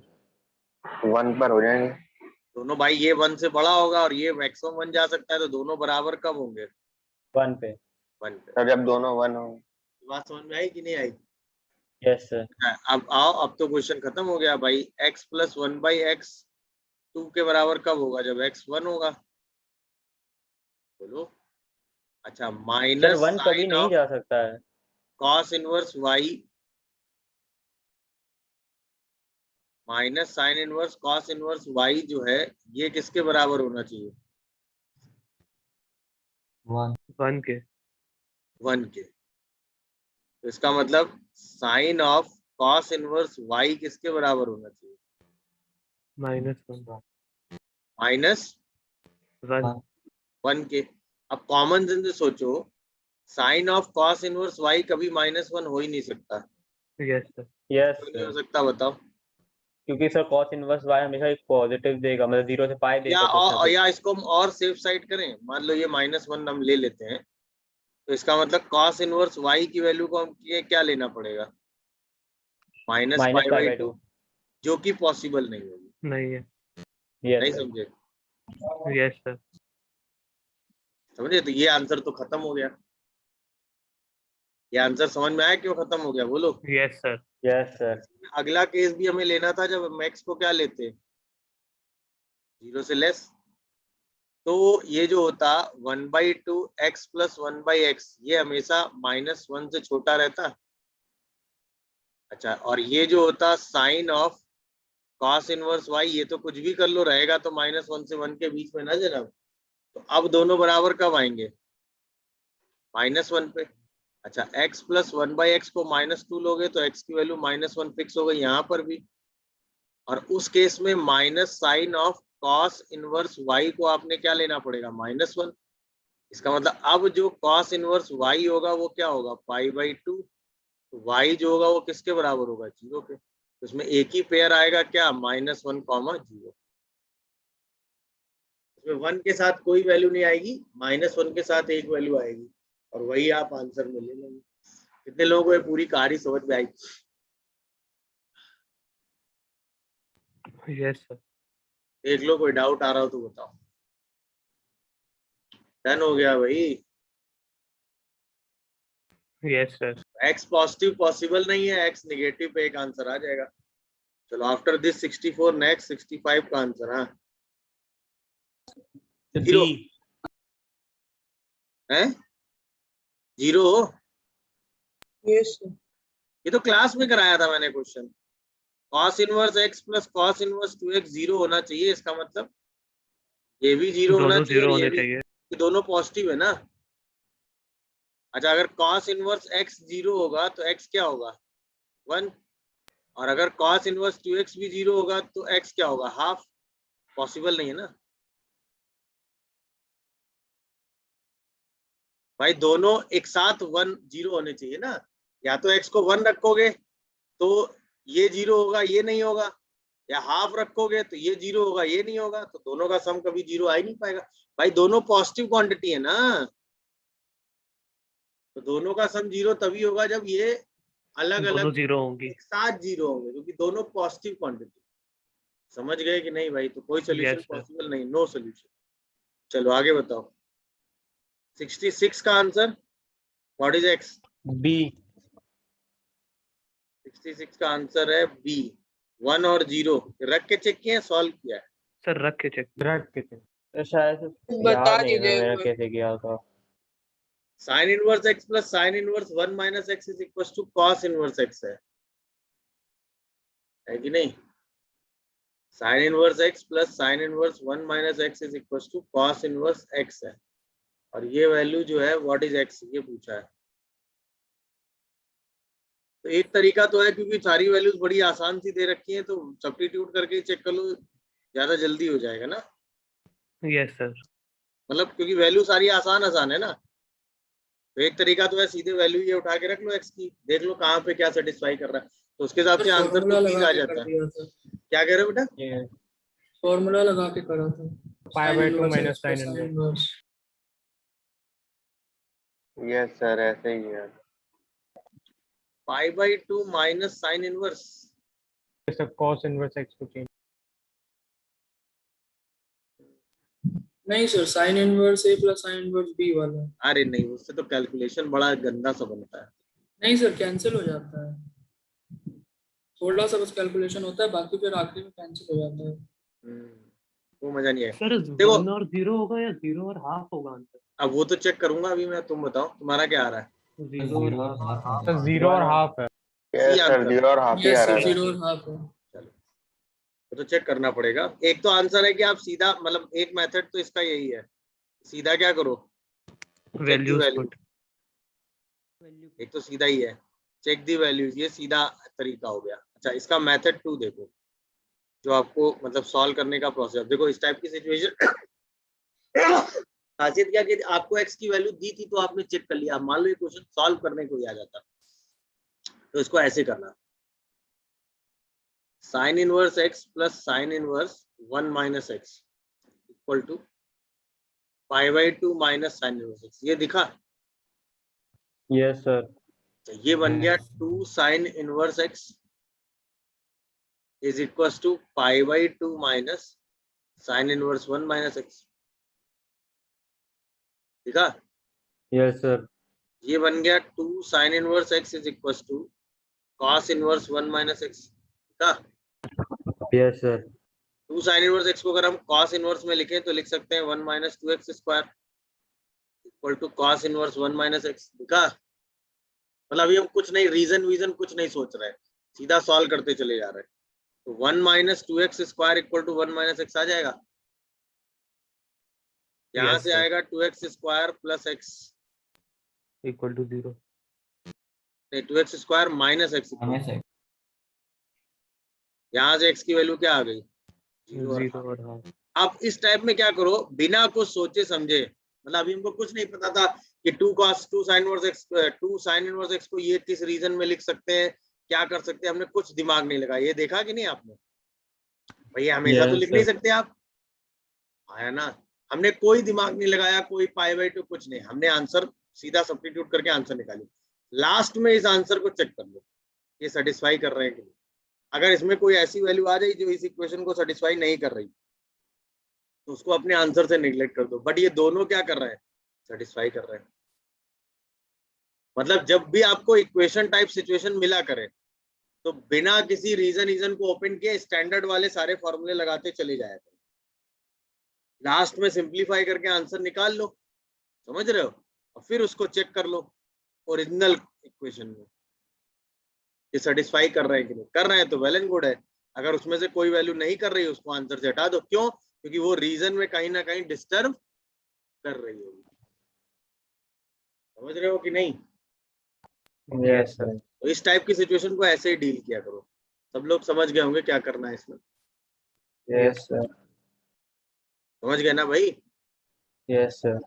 1 पर हो जाएंगे। दोनों भाई, ये 1 से बड़ा होगा और ये मैक्सिमम 1 जा सकता है, तो दोनों बराबर कब होंगे? 1 पे। 1 पे। तब जब दोनों 1 हो। बात समझ में आई कि नहीं आई? Yes sir. अब आओ, अब तो क्वेश्चन खत्म हो गया भाई। x प्लस 1/x 2 के बराबर कब होगा? जब x 1 होगा। बोलो। अच्छा सर माइनस 1 कभी साइन नहीं ऑफ जा सकता है। Cos inverse y minus sine inverse cos inverse y जो है ये किसके बराबर होना चाहिए? 1 के। 1 के। तो इसका मतलब sine of cos inverse y किसके बराबर होना चाहिए? -1 माइनस 1। 1 के। अब कॉमन सेंस से सोचो, sine of cos inverse y कभी -1 हो ही नहीं सकता। Yes sir. यस क्यों नहीं हो सर। सकता बताओ? क्योंकि सर cos इनवर्स y हमेशा एक पॉजिटिव देगा, मतलब 0 से पाई देगा कुछ ना कुछ। या इसको हम और सेफ साइड करें, मान लो ये -1 हम ले लेते हैं, तो इसका मतलब कॉस इनवर्स y की वैल्यू को हम क्या लेना पड़ेगा? -π/2, जो कि पॉसिबल नहीं होगी। नहीं है। नहीं यस सर। समझे? Yes sir. समझे? तो ये आंसर तो खत्म हो गया। ये आंसर समझ में आया क्यों खत्म हो गया? बोलो। Yes sir. Yes sir. अगला केस भी हमें लेना था, जब हम x को क्या लेते? 0 से लेस। तो ये जो होता 1/2 x प्लस 1/x, ये हमेशा -1 से छोटा रहता। अच्छा और ये जो होता sine of cos inverse y, ये तो कुछ भी कर लो रहेगा तो -1 से 1 के बीच में ना जनाब। तो अब दोनों बराबर कब आएंगे? -1 पे। अच्छा x प्लस 1/x को -2 लोगे तो x की वैल्यू -1 फिक्स हो गई यहाँ पर भी। और उस केस में minus sine of cos inverse y को आपने क्या लेना पड़ेगा, -1। इसका मतलब अब जो कॉस इनवर्स y होगा वो क्या होगा, π/2। तो y जो होगा वो किसके बराबर होगा, 0 के। तो इसमें एक ही पेयर आएगा क्या, -1, 0। इसमें 1 के साथ कोई वैल्यू नहीं आएगी, -1 के साथ एक वैल्यू आएगी और वही आप आंसर में ले लेंगे। कितने लोगों को ये पूरी कहानी समझ में आई? Yes sir. देख लो, कोई डाउट आ रहा हो तो बताओ। डन हो गया भाई। Yes sir. x positive possible नहीं है, x नेगेटिव पे एक आंसर आ जाएगा। चलो आफ्टर दिस 64 नेक्स्ट 65 का आंसर। हाँ, 0 है, 0। Yes sir. ये तो क्लास में कराया था मैंने question. cos inverse x plus cos inverse 2x 0 होना चाहिए। इसका मतलब ये भी 0 होना दोनों चाहिए 0 और ये होने भी, चाहिए। ये दोनों पॉजिटिव है ना। अच्छा, अगर cos इनवर्स x 0 होगा तो x क्या होगा, 1। और अगर cos इनवर्स 2x भी 0 होगा तो x क्या होगा, हाफ। पॉसिबल नहीं है ना भाई, दोनों एक साथ 1 0 होने चाहिए ना। या तो x को 1 रखोगे तो ये 0 होगा, ये नहीं होगा, या हाफ रखोगे तो ये 0 होगा, ये नहीं होगा। तो दोनों का सम कभी 0 आ ही नहीं पाएगा भाई, दोनों पॉजिटिव क्वांटिटी है ना। तो दोनों का सम 0 तभी होगा जब ये अलग दोनों अलग 0 होंगी। एक साथ 0 होंगे, क्योंकि दोनों पॉजिटिव क्वांटिटी। समझ गए कि नहीं भाई? तो कोई सोल्यूशन यस सर। पॉसिबल नहीं, नो सोल्यूशन। चलो आगे बताओ। 66 का answer what is x? B। 66 का आंसर है बी। 1 और 0 रख के चेक किया, सॉल्व किया है? सर रख के चेक। रख के तो शायद बता याद नहीं है दीजिए मेरा एक बार। कैसे किया था। Sine inverse x plus sine inverse 1 minus x is equal to cos inverse x है कि नहीं? Sine inverse x plus sine inverse 1 minus x is equal to cos inverse x है। और ये वैल्यू जो है व्हाट इज x, ये पूछा है। तो एक तरीका तो है, क्योंकि सारी वैल्यूज बड़ी आसान सी दे रखी हैं, तो सब्स्टिट्यूट करके चेक कर लो, ज्यादा जल्दी हो जाएगा ना। Yes sir. मतलब क्योंकि वैल्यू सारी आसान आसान है ना। तो एक तरीका तो है, सीधे वैल्यू ये उठा के रख लो x की, देख लो कहाँ पे क्या सेटिस्फाई कर रहा है, तो उसके हिसाब से आंसर तो ठीक आ जाता है। क्या कह रहे हो बेटा? ये फॉर्मूला लगा के करा था। π/2 minus sine inverse. Yes sir, ऐसे ही है। π/2 माइनस साइन इनवर्स। सब cos इनवर्स x को चेंज। नहीं sir, sine inverse A plus sine inverse B वाला। अरे नहीं, उससे तो कैलकुलेशन बड़ा गंदा सा बनता है। नहीं सर, कैंसिल हो जाता है, थोड़ा सा बस कैलकुलेशन होता है, बाकी फिर आखिरी में कैंसिल हो जाता है। वो मजा नहीं है। सर देखो 1 और 0 होगा या 0 और हाफ होगा आंसर? अब वो तो चेक करूंगा अभी मैं, तुम बताओ तुम्हारा क्या आ रहा है? 0 और हाफ। तो 0 और हाफ है। यस सर, 0 और हाफ ही यस आ सर, रहा है। 0 और हाफ है। चलो, वो तो चेक करना पड़ेगा। एक तो आंसर है कि आप सीधा, मतलब एक मेथड तो इसका यही है, सीधा क्या करो, वैल्यूज वैल्यू। पुट। एक तो सीधा ही है, चेक दी वैल्यूज, ये सीधा तरीका हो गया। अच्छा, इसका मेथड 2 देखो, जो आपको मतलब सॉल्व करने का प्रोसेस। देखो इस टाइप की सिचुएशन खासियत क्या कि आपको x की वैल्यू दी थी तो आपने चेक कर लिया। मान लो ये क्वेश्चन सॉल्व करने को ही आ जाता, तो इसको ऐसे करना, sine inverse x plus sine inverse 1 minus x equal to π/2 minus sine inverse x। ये दिखा? Yes sir. तो ये बन गया 2 sine inverse x is equal to π/2 minus sine inverse 1 minus x। दिखा? Yes sir. ये बन गया 2 sine inverse x is equal to cos inverse 1 minus x। दिखा? Yes sir. 2 sine inverse x को अगर हम cos इनवर्स में लिखें तो लिख सकते हैं 1 minus 2x square equal to cos inverse 1 minus x। दिखा? मतलब अभी हम कुछ नहीं, रीजन कुछ नहीं सोच रहे हैं, सीधा सॉल्व करते चले जा रहे हैं। तो 1 minus 2x square equal to 1 minus x आ जाएगा। यहाँ Yes, से sir. आएगा 2x square plus x equal to 0। 2x square minus x, यहाँ से x की वैल्यू क्या आ गई? 0 और हाफ। अब इस टाइप में क्या करो, बिना कुछ सोचे समझे, मतलब अभी हमको कुछ नहीं पता था कि 2 sin इनवर्स x को ये किस रीजन में लिख सकते हैं, क्या कर सकते हैं, हमने कुछ दिमाग नहीं लगाया। ये देखा कि नहीं आपने? भैया हमेशा तो लिख नहीं सकते आप, है ना? हमने कोई दिमाग नहीं लगाया, कोई पाई बाई टू कुछ नहीं, हमने आंसर सीधा सब्स्टिट्यूट करके आंसर निकाली। लास्ट में इस आंसर को चेक कर लो, ये सेटिस्फाई कर रहे हैं कि नहीं। अगर इसमें कोई ऐसी वैल्यू आ जाए जो इस इक्वेशन को सेटिस्फाई नहीं कर रही, तो उसको अपने आंसर से निगलेक्ट कर दो। बट ये दोनों क्या कर रहे हैं? सेटिस्फाई कर रहे हैं। मतलब जब भी आपको इक्वेशन टाइप सिचुएशन मिला करे, तो बिना किसी रीजन को ओपन किए स्टैंडर्ड वाले सारे फॉर्मूले लगाते चले जाया करो, लास्ट में सिंप्लीफाई करके आंसर निकाल लो, समझ रहे हो? और फिर उसको चेक कर लो ओरिजिनल इक्वेशन में ये सेटिस्फाई कर रहे हैं कि नहीं। कर रहे हैं तो वेल एंड गुड है, अगर उसमें से कोई वैल्यू नहीं कर रही है उसको आंसर से हटा दो। क्यों? क्योंकि वो रीजन में कहीं ना कहीं डिस्टर्ब कर रही होगी। समझ रहे हो कि नहीं? Yes sir. तो इस टाइप की सिचुएशन को ऐसे ही डील किया करो। सब लोग समझ गए होंगे क्या करना है इसमें। Yes sir. समझ गए ना भाई? Yes sir.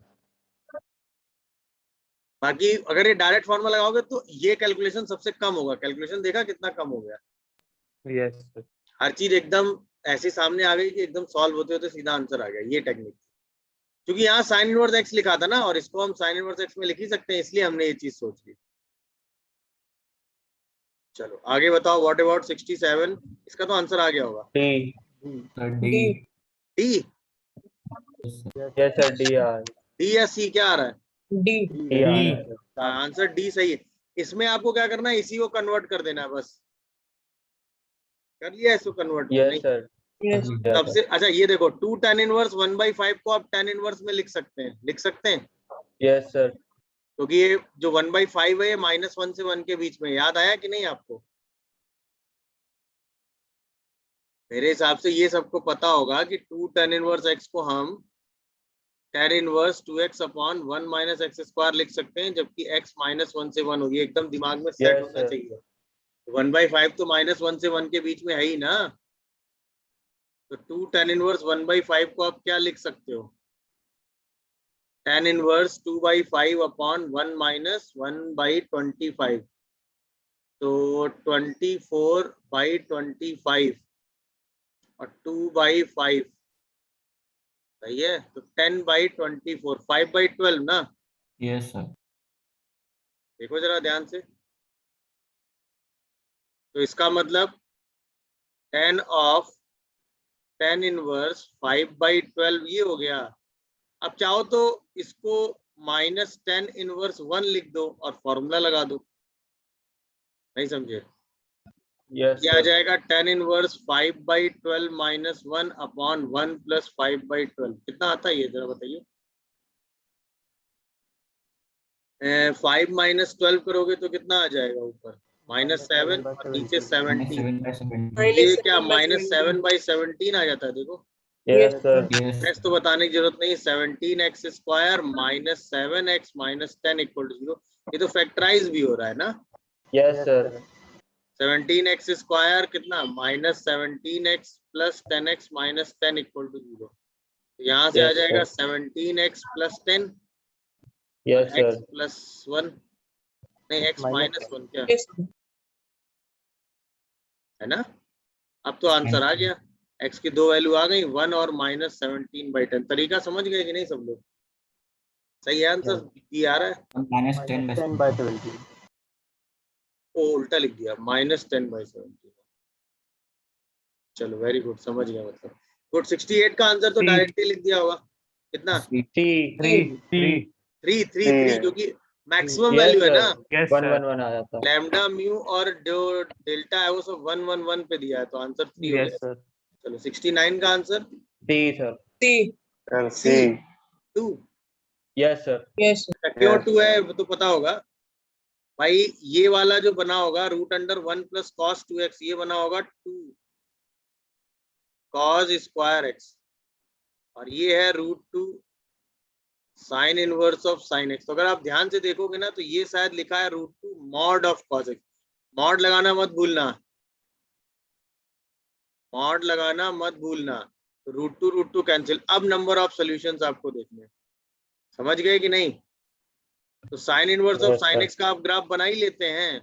बाकी अगर ये डायरेक्ट फॉर्मूला लगाओगे तो ये कैलकुलेशन सबसे कम होगा। कैलकुलेशन देखा कितना कम हो गया? Yes sir. हर चीज एकदम ऐसे सामने आ गई कि एकदम सॉल्व होते होते सीधा आंसर आ गया। ये टेक्निक, क्योंकि यहाँ साइन इनवर्स एक्स लिखा था ना, और इसको हम साइन इनवर्स एक्स में लिख ही सकते हैं, इसलिए हमने ये चीज सोच ली। चलो आगे बताओ। What about 67? इसका तो आंसर आ गया होगा। D. D. D? Yes sir, D R. D या सी क्या आ रहा है? D. D R. Answer D सही है। इसमें आपको क्या करना है, इसी को कन्वर्ट कर देना है बस। कर लिया इसको कन्वर्ट? Yes sir. सबसे अच्छा ये देखो, 2 tan इनवर्स 1/5 को आप tan इनवर्स में लिख सकते हैं, लिख सकते हैं, यस सर। क्योंकि ये जो 1/5 है ये -1 से 1 के बीच में। याद आया कि नहीं आपको? मेरे हिसाब से ये सबको पता होगा कि 2 tan इनवर्स x को हम tan inverse 2x upon 1 minus x square लिख सकते हैं, जबकि x -1 से 1 होगी। एकदम दिमाग में सेट होना चाहिए। 1/5 तो -1 से 1 के बीच में है ही ना, तो 2 tan इनवर्स 1/5 को आप क्या लिख सकते हो? tan इनवर्स 2/5 अपॉन 1 माइनस 1/25, तो 24/25 और 2/5 सही है, तो 10/24, 5/12 ना? Yes sir. देखो जरा ध्यान से, तो इसका मतलब tan इनवर्स 5/12 ये हो गया। अब चाहो तो इसको -tan इनवर्स 1 लिख दो और फॉर्मूला लगा दो। नहीं समझे? यस क्या आ जाएगा? tan inverse 5/12 minus 1 upon 1 plus 5/12 कितना आता है ये जरा बताइए। 5 माइनस 12 करोगे तो कितना आ जाएगा? ऊपर -7 और नीचे 17। ये क्या -7/17 आ जाता है? देखो यस सर। एक्स तो बताने की जरूरत नहीं, 17x square minus 7x minus 10 equal to 0। ये तो फैक्टराइज भी हो रहा है ना। Yes sir. 17x स्क्वायर कितना? -17x plus 10x minus 10 equal to 0। यहाँ से आ जाएगा 17x plus 10, yes x sir. Plus 1, नहीं x माइनस 1 क्या है ना। अब तो आंसर आ गया, x की दो वैल्यू आ गई, 1 और -17/10। तरीका समझ गए कि नहीं सब लोग? सही है आंसर ये आ रहा है। -10/20। ओ उल्टा लिख दिया, -10/17। चलो वेरी गुड, समझ गया मतलब। गुड। 68 का आंसर तो डायरेक्टली लिख दिया होगा। कितना? 3 क्योंकि मैक्सिमम वैल्यू है ना। 1 आ जाता है। लैम्डा म्यू और जो डेल्टा है वो सब 1 1 1 पे दिया है, तो आंसर 3 हो गया। चलो 69 का आंसर डी सर। सी 2। Yes sir. क्यों 2 है वो तो पता होगा भाई। ये वाला जो बना होगा √1 प्लस cos 2x, ये बना होगा 2 cos स्क्वायर x, और ये है √2 sine inverse of sine x. तो अगर आप ध्यान से देखोगे ना तो ये शायद लिखा है √2 mod of cos x. Mod लगाना मत भूलना, मॉड लगाना मत भूलना। तो √2 कैंसिल। अब नंबर ऑफ सॉल्यूशंस आपको देखने, समझ गए कि नहीं? तो sine inverse of Yes, sine sir. X का आप ग्राफ बना ही लेते हैं।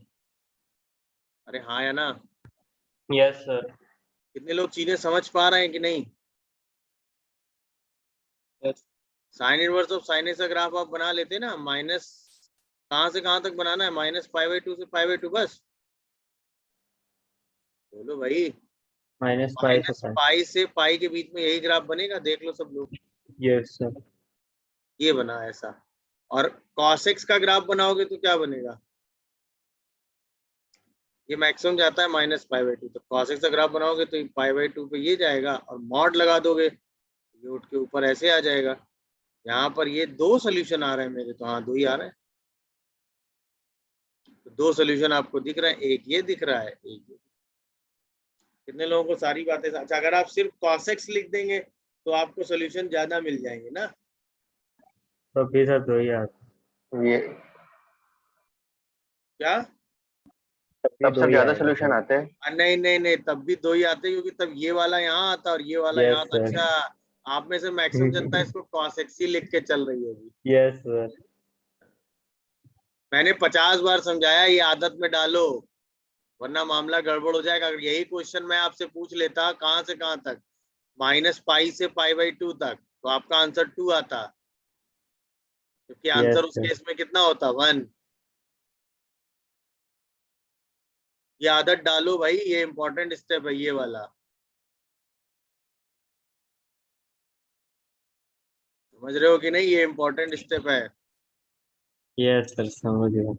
अरे हाँ या ना? Yes sir. कितने लोग चीजें समझ पा रहे हैं कि नहीं? Sine inverse of sine x का ग्राफ आप बना लेते ना, माइनस कहाँ से कहाँ तक बनाना है? -π/2 से π/2 बस। बोलो भाई। -π से पाई के बीच में यही ग्राफ बनेगा, देख लो सब लोग। Yes sir. ये बना ऐसा। और cos x का ग्राफ बनाओगे तो क्या बनेगा? ये मैक्सिमम जाता है -π/2। तो cos x का ग्राफ बनाओगे तो π/2 पे ये जाएगा और मॉड लगा दोगे, ये उठ के ऊपर ऐसे आ जाएगा। यहाँ पर ये 2 सोल्यूशन आ रहे हैं मेरे, तो हाँ 2 ही आ रहे हैं। तो 2 सोल्यूशन आपको दिख रहे हैं, एक ये दिख रहा है, एक ये। कितने लोगों को सारी बातें? अच्छा, अगर आप सिर्फ cos x लिख देंगे तो आपको सोल्यूशन ज्यादा मिल जाएंगे ना? तो भी सर 2 ही ये क्या? तब सब ज्यादा सोल्यूशन आते हैं। नहीं नहीं नहीं, तब भी 2 ही आते हैं, क्योंकि तब ये वाला यहाँ आता और ये वाला यहाँ आता। Yes, sir. अच्छा, आप में से मैक्सिमम जनता इसको cos x ही लिख के चल रही होगी। Yes sir. मैंने 50 बार समझाया, ये आदत में डालो वरना मामला गड़बड़ हो जाएगा। अगर यही क्वेश्चन मैं आपसे पूछ लेता कहाँ से कहाँ तक, -π से π/2 तक, तो आपका आंसर 2 आता, क्योंकि आंसर उस sir. केस में कितना होता? 1। ये आदत डालो भाई, ये इंपॉर्टेंट स्टेप है ये वाला। समझ रहे हो कि नहीं? ये इंपॉर्टेंट स्टेप है। यस सर, समझ गया।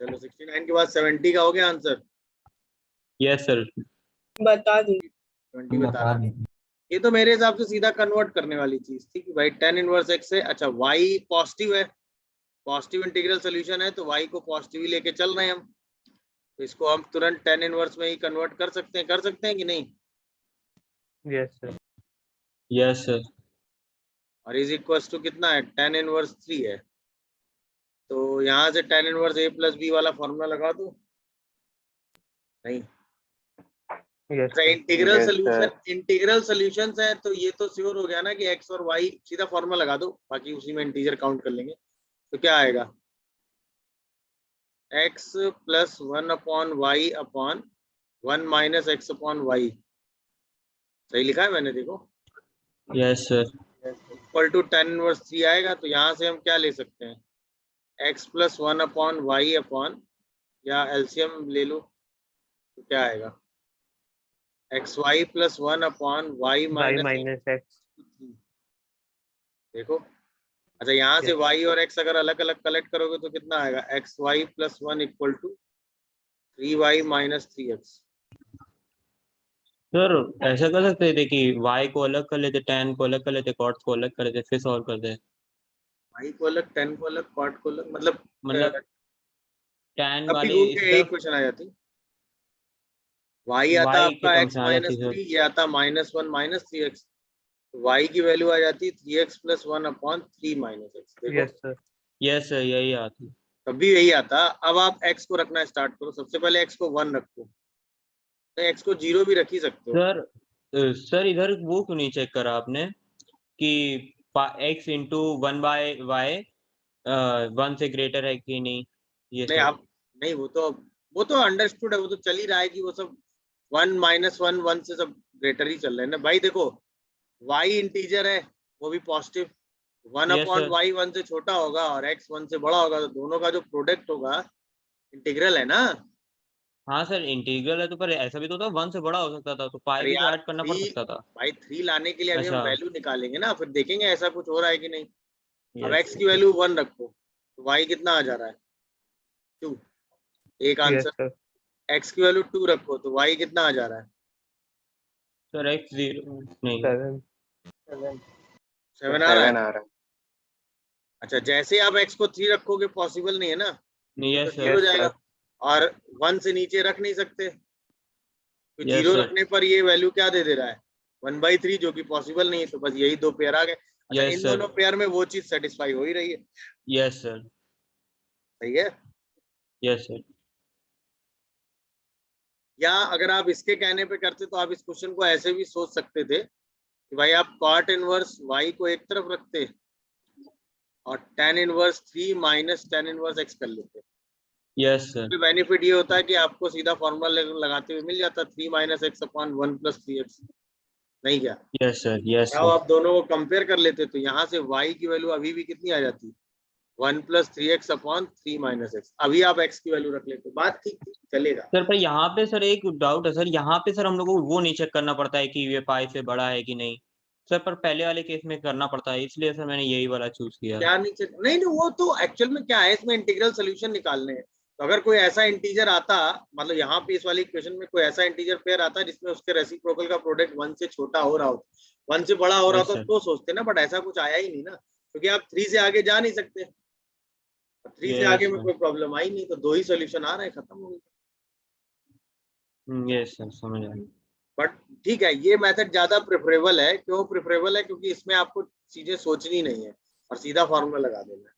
चलो 69 के बाद 70 का हो गया आंसर। Yes sir. बता दो। 20 बता रहा। ये तो मेरे हिसाब से सीधा कन्वर्ट करने वाली चीज थी कि भाई tan इनवर्स x से, अच्छा y पॉजिटिव है, पॉजिटिव इंटीग्रल सोल्यूशन है, तो y को पॉजिटिव ही लेके चल रहे हैं हम, तो इसको हम तुरंत tan इनवर्स में ही कन्वर्ट कर सकते हैं कि नहीं? Yes sir. Yes sir. और इज इक्वल टू कितना है? tan इनवर्स 3 है, तो यहाँ से tan इनवर्स a + b वाला फॉर्मूला लगा दो। नहीं, यस अच्छा इंटीग्रल सोल्यूशन, इंटीग्रल सॉल्यूशंस है तो ये तो श्योर हो गया ना कि x और y, सीधा फॉर्मूला लगा दो, बाकी उसी में इंटीजर काउंट कर लेंगे। तो क्या आएगा? x + 1/y/1 - x/y। सही लिखा है मैंने? देखो yes sir. Equal to tan inverse 3 आएगा। तो यहाँ से हम क्या ले सकते हैं? x + 1/y/ या एलसीएम ले लो, तो क्या आएगा? xy + 1/y - x। देखो, अच्छा यहाँ से y और x अगर अलग अलग कलेक्ट करोगे तो कितना आएगा? xy + 1 = 3y - 3x। सर ऐसा कर सकते थे कि y को अलग कर लेते, tan को अलग कर लेते, cot को अलग कर लेते, फिर सॉल्व कर दे। y को अलग, tan को अलग, cot को अलग, मतलब tan अब भी वाले घूम इस के यही तरफ क्वेश्चन आ जाती। y आता y के आपका टर्म x से आ जाती - सर। 3, ये आता -1 - 3x। y की वैल्यू आ जाती 3x + 1/3 - x। देखो यस सर। यस सर, यही आती। तब भी यही आता। अब आप x को रखना स्टार्ट करो। सबसे पहले x को 1 रखो, तो x को 0 भी रख ही सकते हो। सर इधर वो क्यों नहीं चेक करा आपने कि x × 1/y 1 से ग्रेटर है कि नहीं? ये नहीं, सब आप नहीं, वो तो अंडरस्टूड है, वो तो चल ही रहा है कि वो सब 1 - 1 1 से सब ग्रेटर ही चल रहे हैं ना भाई। देखो y इंटीजर है, वो भी पॉजिटिव, 1/y 1 से छोटा होगा और x 1 से बड़ा होगा, तो दोनों का जो प्रोडक्ट होगा इंटीग्रल है ना। हाँ सर, इंटीग्रल है तो, पर ऐसा भी तो था 1 से बड़ा हो सकता था, तो पाई अरे भी तो यार ऐड करना पड़ सकता था। भाई 3 लाने के लिए अभी हम अच्छा। वैल्यू निकालेंगे ना, फिर देखेंगे ऐसा कुछ हो रहा है कि नहीं। अब यस x की वैल्यू 1 रखो, तो y कितना आ जा रहा है? 2। एक यस आंसर। सर। x की वैल्यू 2 रखो, तो y कितना आ जा रहा है? सर x 0 नहीं 7। 7 आ रहा है। 7 आ रहा है। अच्छा, जैसे आप x को 3 रखोगे पॉसिबल नहीं है ना, नहीं। तो यस सर। 0 हो जाएगा। और 1 से नीचे रख नहीं सकते, तो Yes, 0 sir. रखने पर ये वैल्यू क्या दे रहा है? 1/3, जो कि पॉसिबल नहीं है। तो बस यही 2 पेयर आ गए। अच्छा, Yes, इन sir. दोनों पेयर में वो चीज सेटिस्फाई हो ही रही है, Yes, sir. सही है। Yes, sir. या अगर आप इसके कहने पे करते तो आप इस क्वेश्चन को ऐसे भी सोच सकते थे कि भाई आप कॉट इनवर्स y को एक तरफ रखते और tan inverse 3 minus tan inverse x कर लेते। Yes, sir. बेनिफिट ये होता है कि आपको सीधा फॉर्मूला लगाते हुए मिल जाता 3 minus x upon 1 plus 3x, नहीं क्या? Yes, sir. Yes, अब sir. आप दोनों को कंपेयर कर लेते तो यहाँ से y की वैल्यू अभी भी कितनी आ जाती, 1 plus 3x upon 3 minus x. अभी आप x की वैल्यू रख लेते, बात ठीक चलेगा। सर पर यहाँ पे सर एक डाउट है सर, यहाँ पे सर हम लोग को वो नहीं चेक करना पड़ता है कि ये पाई से बड़ा है कि नहीं सर, पर पहले वाले केस में करना पड़ता है, इसलिए सर मैंने यही वाला चूज किया। क्या नहीं नहीं, वो तो एक्चुअल में क्या है, इसमें इंटीग्रल सोल्यूशन निकालने हैं। तो अगर कोई ऐसा इंटीजर आता, मतलब यहाँ पे इस वाली इक्वेशन में कोई ऐसा इंटीजर पेयर आता जिसमें उसके रेसिप्रोकल का प्रोडक्ट 1 से छोटा हो रहा हो, 1 से बड़ा हो रहा Yes, हो sir. तो सोचते ना, बट ऐसा कुछ आया ही नहीं ना, क्योंकि आप 3 से आगे जा नहीं सकते। 3 से Yes, आगे में sir. कोई प्रॉब्लम आई नहीं, तो 2 ही सोल्यूशन आ रहे हैं, खत्म हो गया। Yes, sir. समझ आया। बट ठीक है, ये मेथड ज्यादा प्रेफरेबल है। क्यों प्रेफरेबल है? क्योंकि इसमें आपको चीजें सोचनी नहीं है और सीधा फॉर्मूला लगा देना है।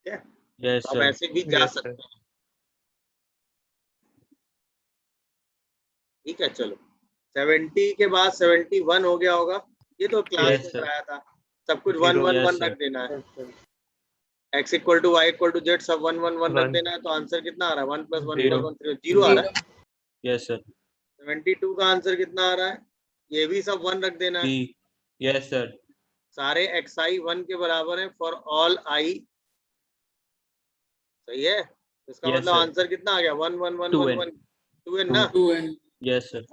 ठीक है, Yes, तो आप sir. ऐसे भी जा Yes, सकते sir. हैं। ठीक है, चलो 70 के बाद 71 हो गया होगा, ये तो क्लास Yes, में sir. कराया था। सब कुछ 1 Zero. 1 Yes, 1 sir. रख देना है, x equal to y equal to z सब 1 1 1 रख One. देना है। तो आंसर कितना आ रहा है? 1 प्लस 1 Zero. प्लस 1 0 आ रहा है। Yes, sir. 72 का आंसर कितना आ रहा है? ये भी सब 1 रख देना है। P. Yes, sir. सारे xi 1 के बराबर है फॉर ऑल i, सही है। इसका Yes, मतलब sir. आंसर कितना आ गया? 1 1 1 1 2n. 1 2n ना। 2n Yes, sir.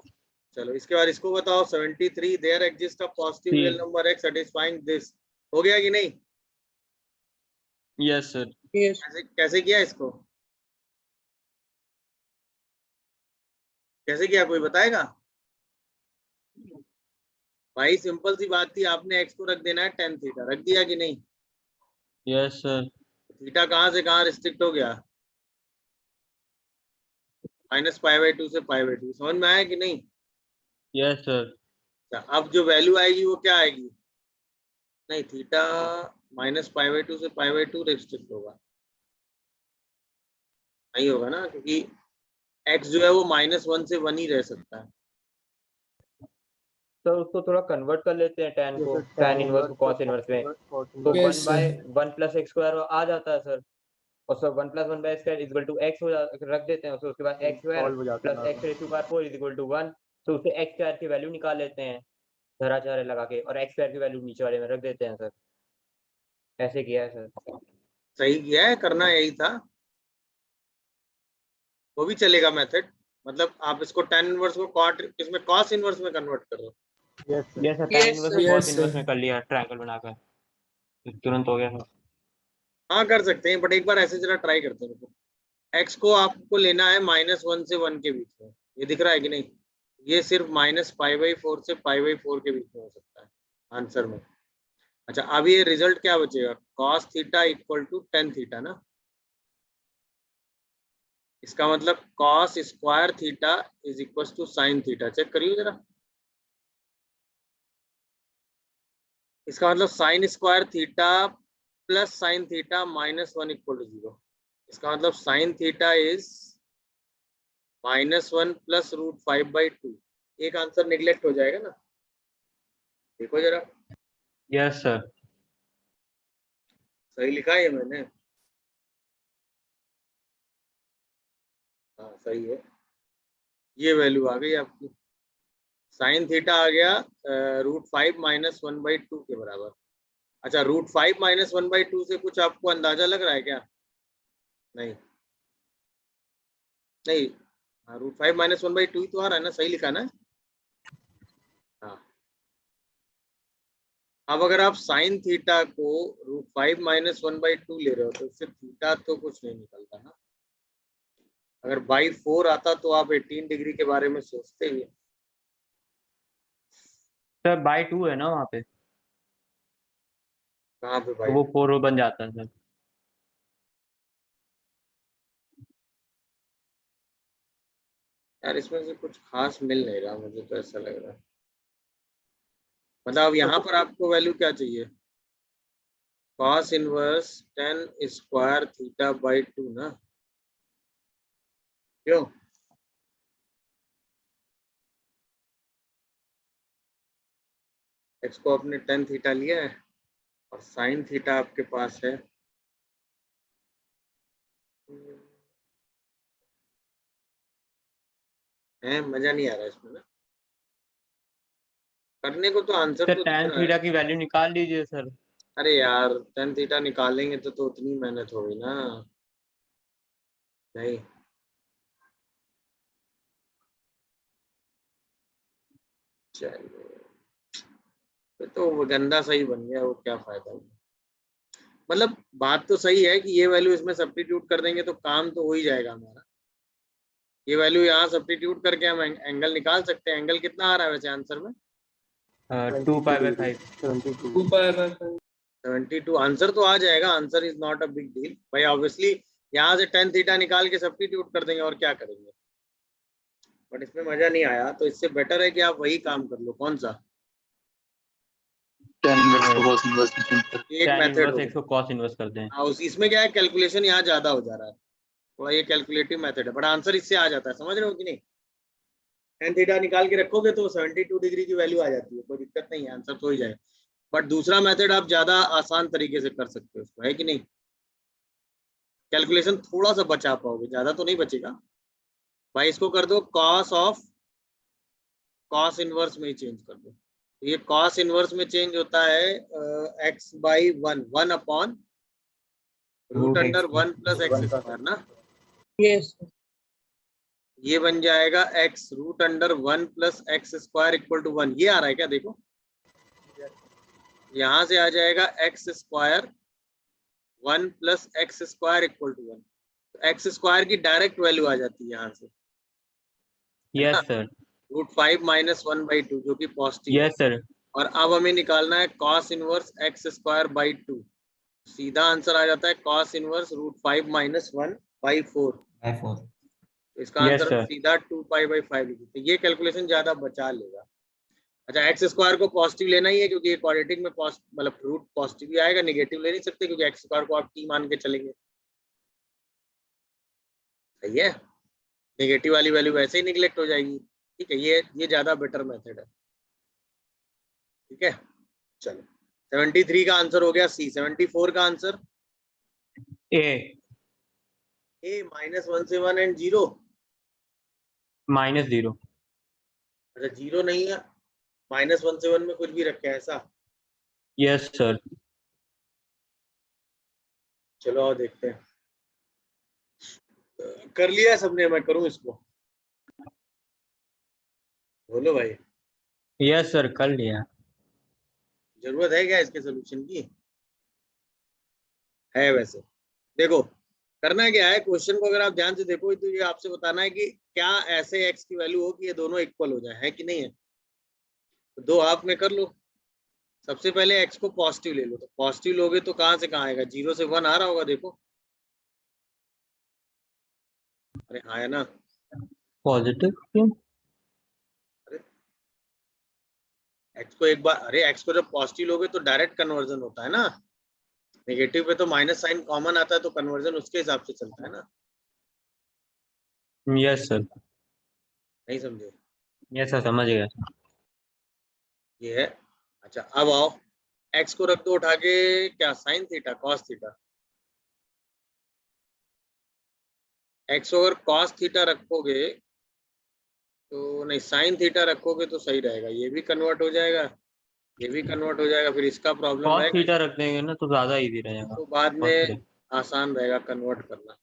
चलो इसके बाद इसको बताओ, 73 there exist a positive P. Real number x satisfying this, हो गया कि नहीं? Yes, sir. yes कैसे कैसे किया इसको, कैसे किया, कोई बताएगा? भाई सिंपल सी बात थी, आपने x को रख देना है tan थीटा, रख दिया कि नहीं? Yes, sir. थीटा कहाँ से कहाँ रिस्ट्रिक्ट हो गया? -π/2 से π/2, समझ में आया कि नहीं? Yes, sir. अच्छा, अब जो वैल्यू आएगी वो क्या आएगी? नहीं, थीटा -π/2 से π/2 रिस्ट्रिक्ट होगा, नहीं होगा ना, क्योंकि x जो है वो -1 से 1 ही रह सकता है। तो उसको थोड़ा कन्वर्ट कर लेते हैं tan को, tan इनवर्स को cos इनवर्स में, तो Yes, 1 by 1 plus x square आ जाता है सर, और sir 1 plus 1 by x square equal to x हो रख देते हैं, उसके बाद x square plus x raised to power 4 is equal to 1, तो उससे x square की वैल्यू निकाल लेते हैं धराचार्य लगा के, और x square की वैल्यू नीचे वाले में रख देते हैं सर, ऐसे किया है सर। सही किया है, करना यही था, वो भी चलेगा मेथड। मतलब आप इसको tan इनवर्स को cot इसमें cos इनवर्स में कन्वर्ट कर रहे हो। यस सर, tan इनवर्स को Yes, cos इनवर्स sir. में कर लिया ट्रायंगल बनाकर, तुरंत हो गया सर। हाँ कर सकते हैं, बट एक बार ऐसे जरा ट्राई करते हैं। x को आपको लेना है -1 से 1 के बीच में, ये दिख रहा है कि नहीं? ये सिर्फ -π/4 से π/4 के बीच में हो सकता है आंसर में। अच्छा, अब ये रिजल्ट क्या बचेगा? cos theta equal to tan theta ना, इसका मतलब cos square theta is equal to sin theta. Check करिए जरा, इसका मतलब sin square theta plus sin theta -1 equal to 0। इसका मतलब sin थीटा इज -1 प्लस √5/2। एक आंसर निगलेक्ट हो जाएगा ना, देखो जरा, यस सर। सही लिखा है मैंने? हाँ सही है, ये वैल्यू आ गई आपकी। साइन थीटा आ गया √5 -1/2 के बराबर। अच्छा, √5 -1/2 से कुछ आपको अंदाजा लग रहा है क्या? नहीं नहीं, √5 -1/2 ही तो आ रहा है ना, सही लिखा ना? हाँ, अब अगर आप साइन थीटा को √5 -1/2 ले रहे हो तो इससे थीटा तो कुछ नहीं निकलता ना। अगर बाई 4 आता तो आप 18 डिग्री के बारे में सोचते ही। सर बाई 2 है ना वहाँ पे, कहाँ पे तो बाई? वो 4 बन जाता है सर। यार इसमें से कुछ खास मिल नहीं रहा, मुझे तो ऐसा लग रहा है। मतलब यहाँ पर आपको वैल्यू क्या चाहिए, cos inverse 10 square theta by 2 ना, क्यों? x को आपने 10 थीटा लिया है और साइन थीटा आपके पास है मजा नहीं आ रहा इसमें ना करने को, तो आंसर सर तो tan दिख रहा थीटा है। की वैल्यू निकाल लीजिए सर। अरे यार 10 थीटा निकालेंगे तो उतनी मेहनत होगी ना, नहीं चलो तो वो गंदा सही बन गया, वो क्या फायदा हुआ। मतलब बात तो सही है कि ये वैल्यू इसमें सब्स्टिट्यूट कर देंगे तो काम तो हो ही जाएगा हमारा। ये वैल्यू यहाँ सब्स्टिट्यूट करके हम एंगल निकाल सकते हैं। एंगल कितना आ रहा है वैसे आंसर में? 2π/5 72। आंसर तो आ जाएगा, answer is not a big deal भाई। ऑब्वियसली यहाँ से 10 थीटा निकाल के सब्स्टिट्यूट कर देंगे और क्या करेंगे, बट इसमें मजा नहीं आया। तो इससे बेटर है कि आप वही काम कर लो। कौन सा? एक मेथड x को cos इनवर्स कर दें। हाँ, इसमें क्या है, कैलकुलेशन यहाँ ज्यादा हो जा रहा है थोड़ा, ये कैलकुलेटिव मेथड है, बट आंसर इससे आ जाता है। समझ रहे हो कि नहीं? 10 थीटा निकाल के रखोगे तो 72 डिग्री की वैल्यू आ जाती है, कोई दिक्कत नहीं है, आंसर तो हो ही जाएगा। बट दूसरा मेथड आप ज्यादा आसान तरीके से कर सकते हो उसको, है कि नहीं? कैलकुलेशन थोड़ा सा बचा पाओगे, ज्यादा तो नहीं बचेगा भाई। इसको कर दो cos ऑफ cos इनवर्स में ही चेंज कर दो। ये cos इनवर्स में चेंज होता है x by 1 upon root under 1 plus x square ना। यस ये बन जाएगा x root under 1 plus x square equal to 1। ये आ रहा है क्या? देखो यहां से आ जाएगा x square 1 plus x square equal to 1। तो एक्स स्क्वायर की डायरेक्ट वैल्यू आ जाती है यहाँ से। Yes sir. रूट 5 माइनस 1/2 जो कि पॉजिटिव है। Yes sir. और अब हमें निकालना है cos inverse x square by 2। सीधा आंसर आ जाता है cos इनवर्स रूट 5 माइनस 1/4। इसका Yes, आंसर sir. सीधा 2π/5 लिखते। ये कैलकुलेशन ज्यादा बचा लेगा। अच्छा एक्स स्क्वायर को पॉजिटिव लेना ही है क्योंकि ये क्वाड्रेटिक में मतलब रूट पॉजिटिव ही आएगा, नेगेटिव ले नहीं सकते क्योंकि एक्स स्क्वायर को आप t मान के चलेंगे। सही है, नेगेटिव वाली वैल्यू वैसे ही निगलेक्ट हो जाएगी। ठीक है, ये ज्यादा बेटर मेथड है। ठीक है चलो, 73 का आंसर हो गया सी। 74 का आंसर A -1 से 1 एंड 0। -0। अच्छा 0 नहीं है, -1 से 1 में कुछ भी रखे ऐसा। Yes sir. चलो और देखते हैं। कर लिया सबने? मैं करूं इसको? बोलो भाई। यस सर कर लिया। जरूरत है क्या इसके सोल्यूशन की? है वैसे। देखो करना क्या है, क्वेश्चन को अगर आप ध्यान से देखो तो ये आपसे बताना है कि क्या ऐसे x की वैल्यू हो कि ये दोनों इक्वल हो जाए, है कि नहीं है। तो दो हाफ में कर लो। सबसे पहले x को पॉजिटिव ले लो। तो पॉजिटिव लोगे तो कहां से कहां आएगा? 0 से 1 आ रहा होगा, देखो। अरे हाँ है ना, पॉजिटिव क्यों? अरे x को एक बार, अरे x को जब पॉजिटिव लोगे तो डायरेक्ट कन्वर्जन होता है ना। नेगेटिव पे तो माइनस साइन कॉमन आता है तो कन्वर्जन उसके हिसाब से चलता है ना। Yes sir. नहीं समझे? यस सर समझ गया। ये है। अच्छा अब आओ, x को रख दो उठा के क्या, sine theta cos theta. x अगर कॉस थीटा रखोगे तो नहीं, साइन थीटा रखोगे तो सही रहेगा। ये भी कन्वर्ट हो जाएगा, ये भी कन्वर्ट हो जाएगा। फिर इसका प्रॉब्लम cos रहेगा थीटा रख देंगे ना तो ज्यादा इजी रहेगा। तो बाद में आसान रहेगा कन्वर्ट करना,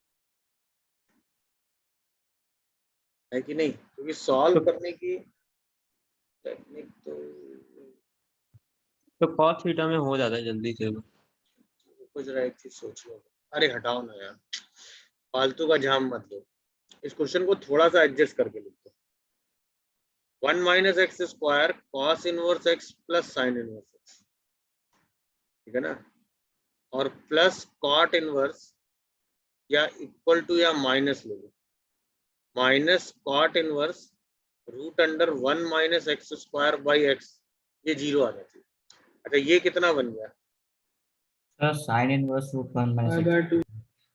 है कि नहीं? क्योंकि सॉल्व करने की टेक्निक तो cos थीटा में हो जाता है जल्दी से। कुछ रहा, एक चीज सोच लो। अरे हटाओ ना यार, फालतू का जाम मत लो। इस क्वेश्चन को थोड़ा सा एडजस्ट करके लिखो। 1 minus x square cos inverse x plus sine inverse x, ठीक है ना। और प्लस कॉट इनवर्स या इक्वल टू या माइनस ले लो, minus cot inverse root under 1 minus x square by x ये 0 आना चाहिए। अच्छा ये कितना बन गया? Sir sine inverse root 1 minus √2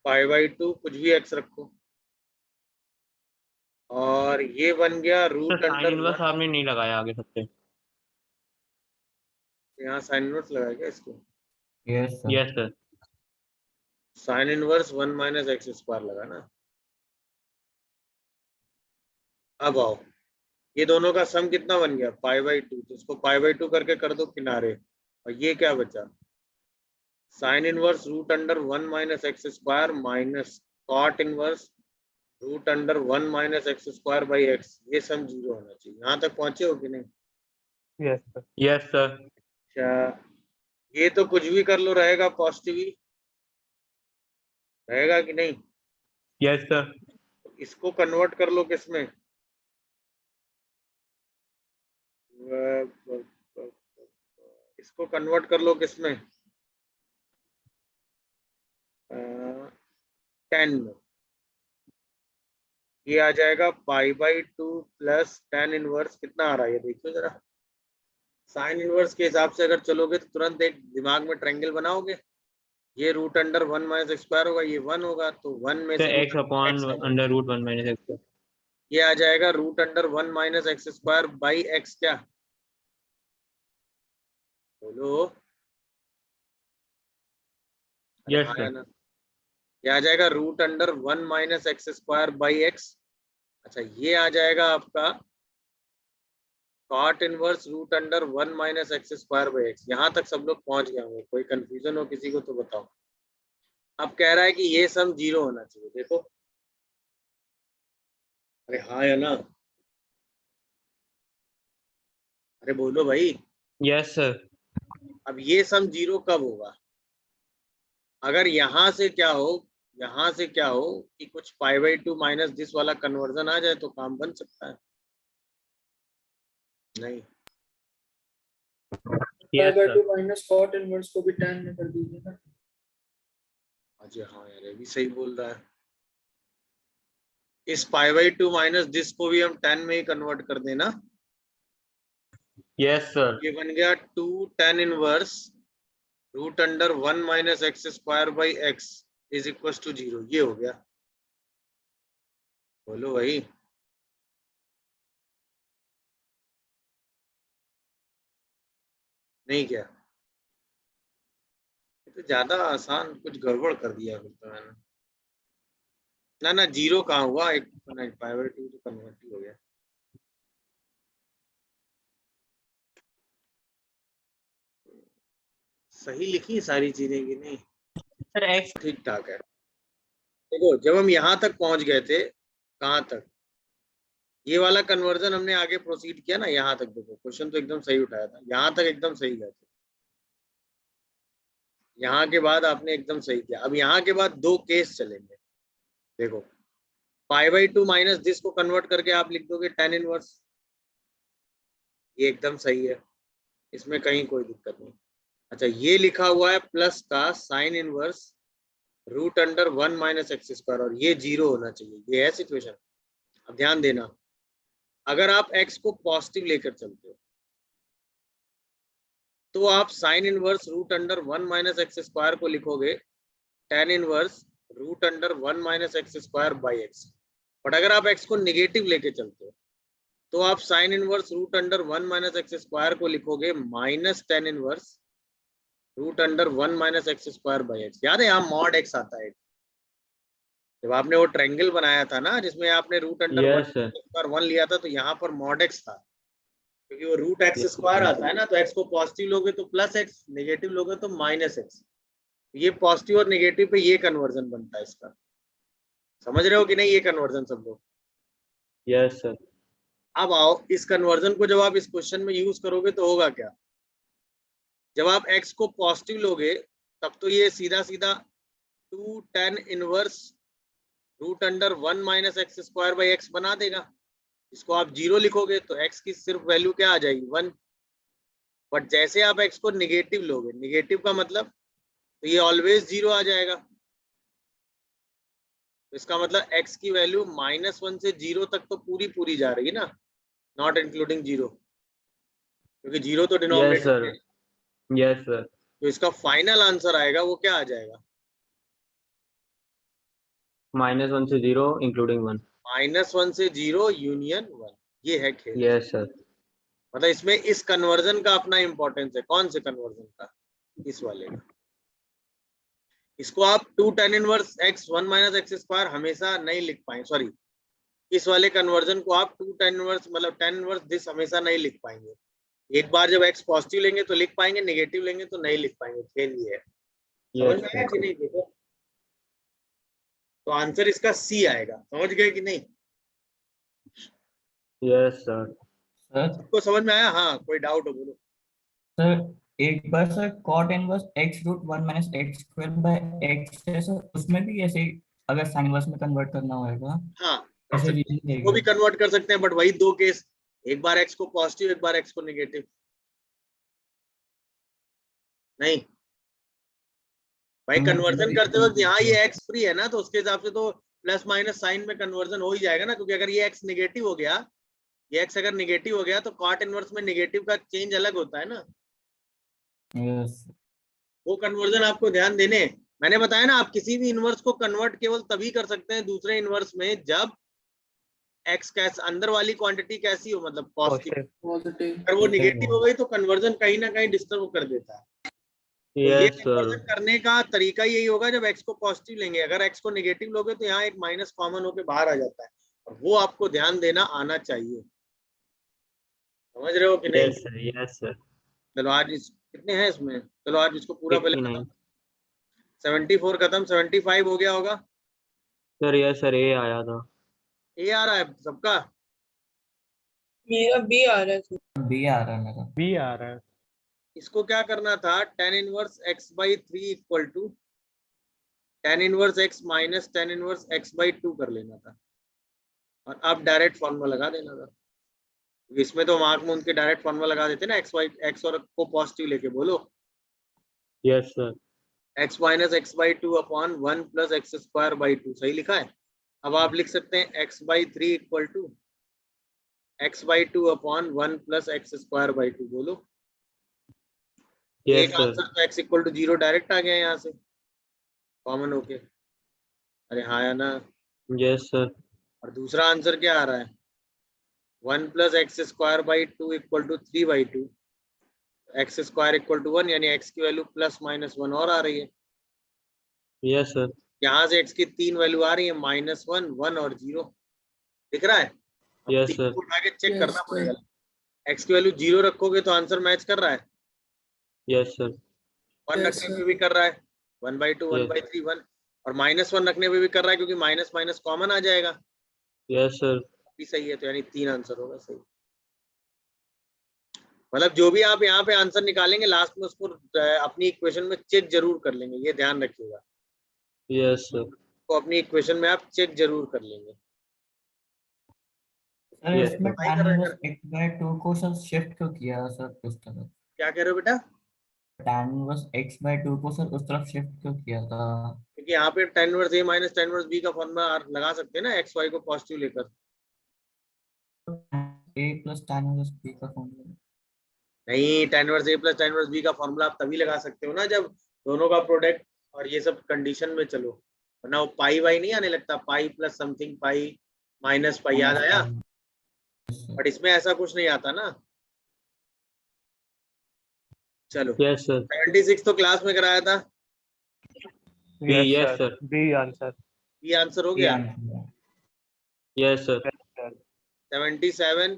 π/2 कुछ भी x रखो, और ये बन गया रूट साइन अंडर इनवर्स आपने नहीं लगाया आगे सबसे। यहाँ साइन इनवर्स लगाया क्या इसको? Yes sir yes sir. Sine inverse 1 minus x square लगा ना। अब आओ, ये दोनों का सम कितना बन गया? π/2, तो इसको π/2 करके कर दो किनारे, और ये क्या बचा? Sine inverse root under 1 minus x square minus cot inverse root under 1 minus x square by x. ये सम 0 होना चाहिए। यहाँ तक पहुंचे हो कि नहीं? Yes sir. Yes sir. अच्छा ये तो कुछ भी कर लो रहेगा पॉजिटिव ही रहेगा कि नहीं? Yes sir. इसको कन्वर्ट कर लो किसमें? इसको कन्वर्ट कर लो किसमें? 10 में। ये आ जाएगा π/2 प्लस tan इनवर्स कितना आ रहा है ये देखियो जरा। साइन इनवर्स के हिसाब से अगर चलोगे तो तुरंत एक दिमाग में ट्रायंगल बनाओगे। ये root under 1 minus x square होगा, ये 1 होगा, तो 1 में तो से x upon under root 1 minus x. ये आ जाएगा root under 1 minus x square by x. क्या बोलो? यस हाँ सर। ना, ये आ जाएगा root under 1 minus x square by x. अच्छा ये आ जाएगा आपका cot inverse root under 1 minus x square by x. यहाँ तक सब लोग पहुंच गए होंगे, कोई कंफ्यूजन हो किसी को तो बताओ। अब कह रहा है कि ये सम 0 होना चाहिए। देखो, अरे हाँ या ना? अरे बोलो भाई। Yes sir. अब ये सम 0 कब होगा? अगर यहाँ से क्या हो, यहाँ से क्या हो कि कुछ π/2 माइनस दिस वाला कन्वर्जन आ जाए तो काम बन सकता है। नहीं yes sir. π/2 minus cot inverse को भी tan में कर दीजिए ना। अजय हाँ यार ये भी सही बोल रहा है। इस π/2 माइनस दिस को भी हम tan में ही कन्वर्ट कर देना। Yes sir. ये बन गया 2 tan inverse root under 1 minus x square by x is equal to 0। ये हो गया। बोलो भाई। नहीं क्या? ये तो ज्यादा आसान कुछ गड़बड़ कर दिया फिर तो मैंने। ना ना 0 कहाँ हुआ? एक π/2 तो कन्वर्ट ही हो गया। सही लिखी सारी चीजें कि नहीं? सर x ठीक ठाक है। देखो जब हम यहाँ तक पहुंच गए थे, कहाँ तक? ये वाला कन्वर्जन हमने आगे प्रोसीड किया ना, यहाँ तक। देखो क्वेश्चन तो एकदम सही उठाया था, यहाँ तक एकदम सही गए थे। यहाँ के बाद आपने एकदम सही किया। अब यहाँ के बाद 2 केस चलेंगे। देखो π/2 माइनस दिस को कन्वर्ट करके आप लिख दोगे tan इनवर्स। ये एकदम सही है, इसमें कहीं कोई दिक्कत नहीं। अच्छा ये लिखा हुआ है प्लस का sine inverse root under 1 minus x square, और ये 0 होना चाहिए। ये है सिचुएशन। अब ध्यान देना, अगर आप x को पॉजिटिव लेकर चलते हो तो आप sine inverse root under 1 minus x square को लिखोगे tan inverse root under 1 minus x square by x. But अगर आप x को निगेटिव लेके चलते हो तो आप sine inverse root under 1 minus x square को लिखोगे minus tan inverse root under 1 minus x square by x. याद है यहाँ मॉड x आता है। जब आपने वो ट्रायंगल बनाया था ना जिसमें आपने रूट अंडर यस सर। 1 लिया था, तो यहाँ पर मॉड x था, क्योंकि वो रूट एक्स स्क्वायर आता है ना। तो x को पॉजिटिव लोगे तो प्लस x, नेगेटिव लोगे तो माइनस x। ये पॉजिटिव और नेगेटिव पे ये कन्वर्जन बनता है इसका। समझ रहे हो कि नहीं ये कन्वर्जन सब लोग? Yes sir. अब आओ, इस कन्वर्जन को जब आप इस क्वेश्चन में यूज करोगे तो होगा क्या? जब आप x को पॉजिटिव लोगे तब तो ये सीधा सीधा 2 tan inverse root under 1 minus x square by x बना देगा। इसको आप 0 लिखोगे तो x की सिर्फ वैल्यू क्या आ जाएगी? 1। बट जैसे आप x को निगेटिव लोगे, निगेटिव का मतलब तो ये ऑलवेज 0 आ जाएगा। तो इसका मतलब x की वैल्यू -1 से 0 तक तो पूरी जा रही है ना, नॉट इंक्लूडिंग 0। क्योंकि 0 तो यस डिनोमिनेटर सर, में। यस सर, तो इसका फाइनल आंसर आएगा वो क्या आ जाएगा? -1 से 0 इंक्लूडिंग 1। -1 से 0 यूनियन 1। ये है खेल। यस सर, मतलब इसमें इस कन्वर्जन का अपना इंपॉर्टेंस है। कौन से कन्वर्जन का? इस वाले का। इसको आप 2 tan inverse x 1 minus x square हमेशा नहीं लिख पाएंगे। सॉरी, इस वाले कन्वर्जन को आप 2 tan इनवर्स मतलब tan इनवर्स दिस हमेशा नहीं लिख पाएंगे। एक बार जब x पॉजिटिव लेंगे तो लिख पाएंगे, नेगेटिव लेंगे तो नहीं लिख पाएंगे। खेल ये है। समझ में आया कि नहीं? देखो तो आंसर इसका सी आएगा। समझ गए कि नहीं? Yes sir. सर सबको समझ में आया? हाँ, कोई डाउट हो बोलो। सर एक बार sir cot inverse x root 1 minus x square by x है सर, उसमें भी ऐसे ही अगर साइन इनवर्स में कन्वर्ट करना होगा हाँ, कर ऐसे सकते हैं। रीजन इसको भी कन्वर्ट कर सकते हैं, बट वही दो केस, एक बार x को पॉजिटिव, एक बार x को नेगेटिव। नहीं भाई, कन्वर्जन करते वक्त यहाँ ये x फ्री है ना, तो उसके हिसाब से तो प्लस माइनस साइन में कन्वर्जन हो ही जाएगा ना, क्योंकि अगर ये x नेगेटिव हो गया, ये x अगर नेगेटिव हो गया तो cot इनवर्स में नेगेटिव का चेंज अलग होता है ना। यस वो कन्वर्जन आपको ध्यान देने हैं। मैंने बताया ना, आप किसी भी इनवर्स को कन्वर्ट केवल तभी कर सकते हैं दूसरे इनवर्स में जब x कैसे अंदर वाली क्वांटिटी कैसी हो, मतलब पॉजिटिव। पॉजिटिव। अगर वो निगेटिव हो गई तो कन्वर्जन कहीं ना कहीं डिस्टर्ब कर देता है। तो ये यस सर, कन्वर्जन करने का तरीका यही होगा, जब x को पॉजिटिव लेंगे, अगर x को नेगेटिव लोगे तो यहाँ एक माइनस कॉमन होके बाहर आ जाता है, और वो आपको ध्यान देना आना चाहिए। समझ रहे हो कि नहीं? Yes sir, yes sir. चलो आज कितने हैं इसमें? चलो आज इसको पूरा पहले 69 74 खत्म। 75 हो गया होगा। सर। यस सर, ए आया था। ये आ रहा है सबका? मेरा बी आ रहा है। बी आ रहा है मेरा। बी आ रहा है। इसको क्या करना था? tan inverse x by 3 equal to tan inverse x minus tan inverse x by 2 कर लेना था, और अब डायरेक्ट फॉर्मूला लगा देना था। इसमें तो मार्क मून के डायरेक्ट फॉर्मूला लगा देते ना, x और को पॉजिटिव लेके बोलो। Yes sir, x minus x by 2 upon 1 plus x square by 2। सही लिखा है। अब आप लिख सकते हैं x by 3 equal to x by 2 upon 1 plus x square by 2। बोलो। यस एक सर, आंसर तो x इक्वल टू 0 डायरेक्ट आ गया यहाँ से कॉमन होके। अरे हाँ या ना? यस सर, और दूसरा आंसर क्या आ रहा है? 1 plus x square by 2 equal to 3 by 2। X square equal to 1, यानी x की वैल्यू प्लस माइनस 1 और आ रही है। यस सर, यहाँ से x की 3 वैल्यू आ रही है, -1, 1 और 0। दिख रहा है? अब यस 3 सर, को उठा के चेक Yes, करना sir. पड़ेगा। x की वैल्यू 0 रखोगे तो आंसर मैच कर रहा है, यस सर, 1 Yes, रखने sir. पे भी कर रहा है, 1/2, Yes. 1/3, 1, और -1 रखने पे भी कर रहा है, क्योंकि माइनस माइनस कॉमन आ जाएगा। यस सर, भी सही है, तो यानी 3 आंसर होगा सही। मतलब जो भी आप यहाँ पे आंसर निकालेंगे लास्ट में उसको अपनी इक्वेशन में चेक जरूर कर लेंगे, ये ध्यान रखिएगा। यस सर, तो अपनी इक्वेशन में आप चेक जरूर कर लेंगे। सर Yes, इसमें भाई tan कर रहे इनवर्स हैं। x बाय 2 को सर शिफ्ट क्यों किया सर उस तरफ? क्या कह रहे हो बेटा? tan इनवर्स x बाय 2 को सर उस तरफ शिफ्ट क्यों किया था? क्योंकि यहाँ पे tan inverse a minus tan inverse b का फॉर्मूला लगा सकते हैं ना, एक्स वाई को पॉजिटिव लेकर। a plus tan inverse b का फॉर्मूला। नहीं, tan inverse a plus tan inverse b का फॉर्मूला आप तभी लगा सकते हो ना जब दोनों का प्रोडक्ट और ये सब कंडीशन में चलो, वरना वो पाई वाई नहीं आने लगता, pi plus something, pi minus pi, याद आया? बट इसमें ऐसा कुछ नहीं आता ना। चलो, यस सर, 76 तो क्लास में कराया था। Yes sir, B answer. ये आंसर हो गया। Yes sir, 77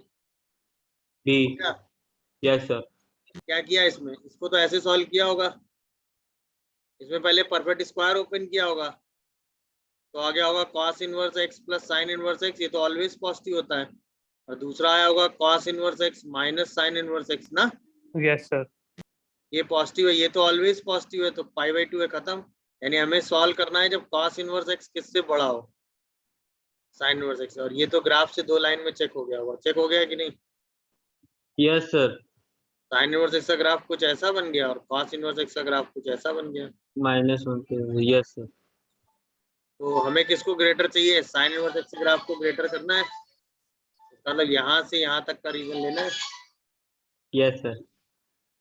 B. क्या यस सर, क्या किया इसमें? इसको तो ऐसे सॉल्व किया होगा, इसमें पहले परफेक्ट स्क्वायर ओपन किया होगा, तो आ गया होगा cos inverse x plus sine inverse x। ये तो ऑलवेज पॉजिटिव होता है। और दूसरा आया होगा cos inverse x minus sine inverse x ना, यस सर। ये पॉजिटिव है, ये तो ऑलवेज पॉजिटिव है, तो π/2 है, खत्म। यानी हमें सॉल्व करना है जब cos इनवर्स x किससे बड़ा हो, साइन इनवर्स x। और ये तो ग्राफ से 2 लाइन में चेक हो गया होगा। चेक हो गया कि नहीं? Yes sir, sine inverse x का ग्राफ कुछ ऐसा बन गया और cos इनवर्स x का ग्राफ कुछ ऐसा बन गया। -1 के। यस सर, तो हमें किसको ग्रेटर चाहिए? साइन इनवर्स x ग्राफ को ग्रेटर करना है, मतलब यहाँ से यहाँ तक का रीजन लेना है। Yes sir.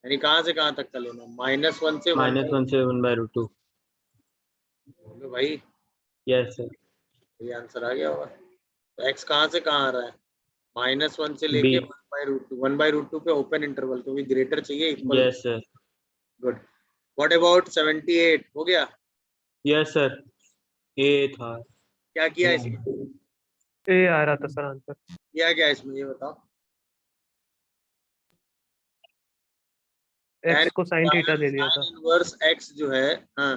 यानी कहाँ से कहाँ तक का लेना, -1 से -1 से 1/√2। बोलो भाई, यस सर। ये आंसर आ गया होगा। तो x कहाँ से कहाँ आ रहा है, -1 से लेके B। 1/√2, 1/√2 पे ओपन इंटरवल, क्योंकि ग्रेटर चाहिए equal. Yes sir. Good. What about 78 हो गया? यस सर, A था। क्या किया इसमें, ए आ रहा था सर आंसर। किया क्या इसमें ये बताओ। एक्स को साइन थीटा ले लिया था। tan इनवर्स x जो है, हाँ,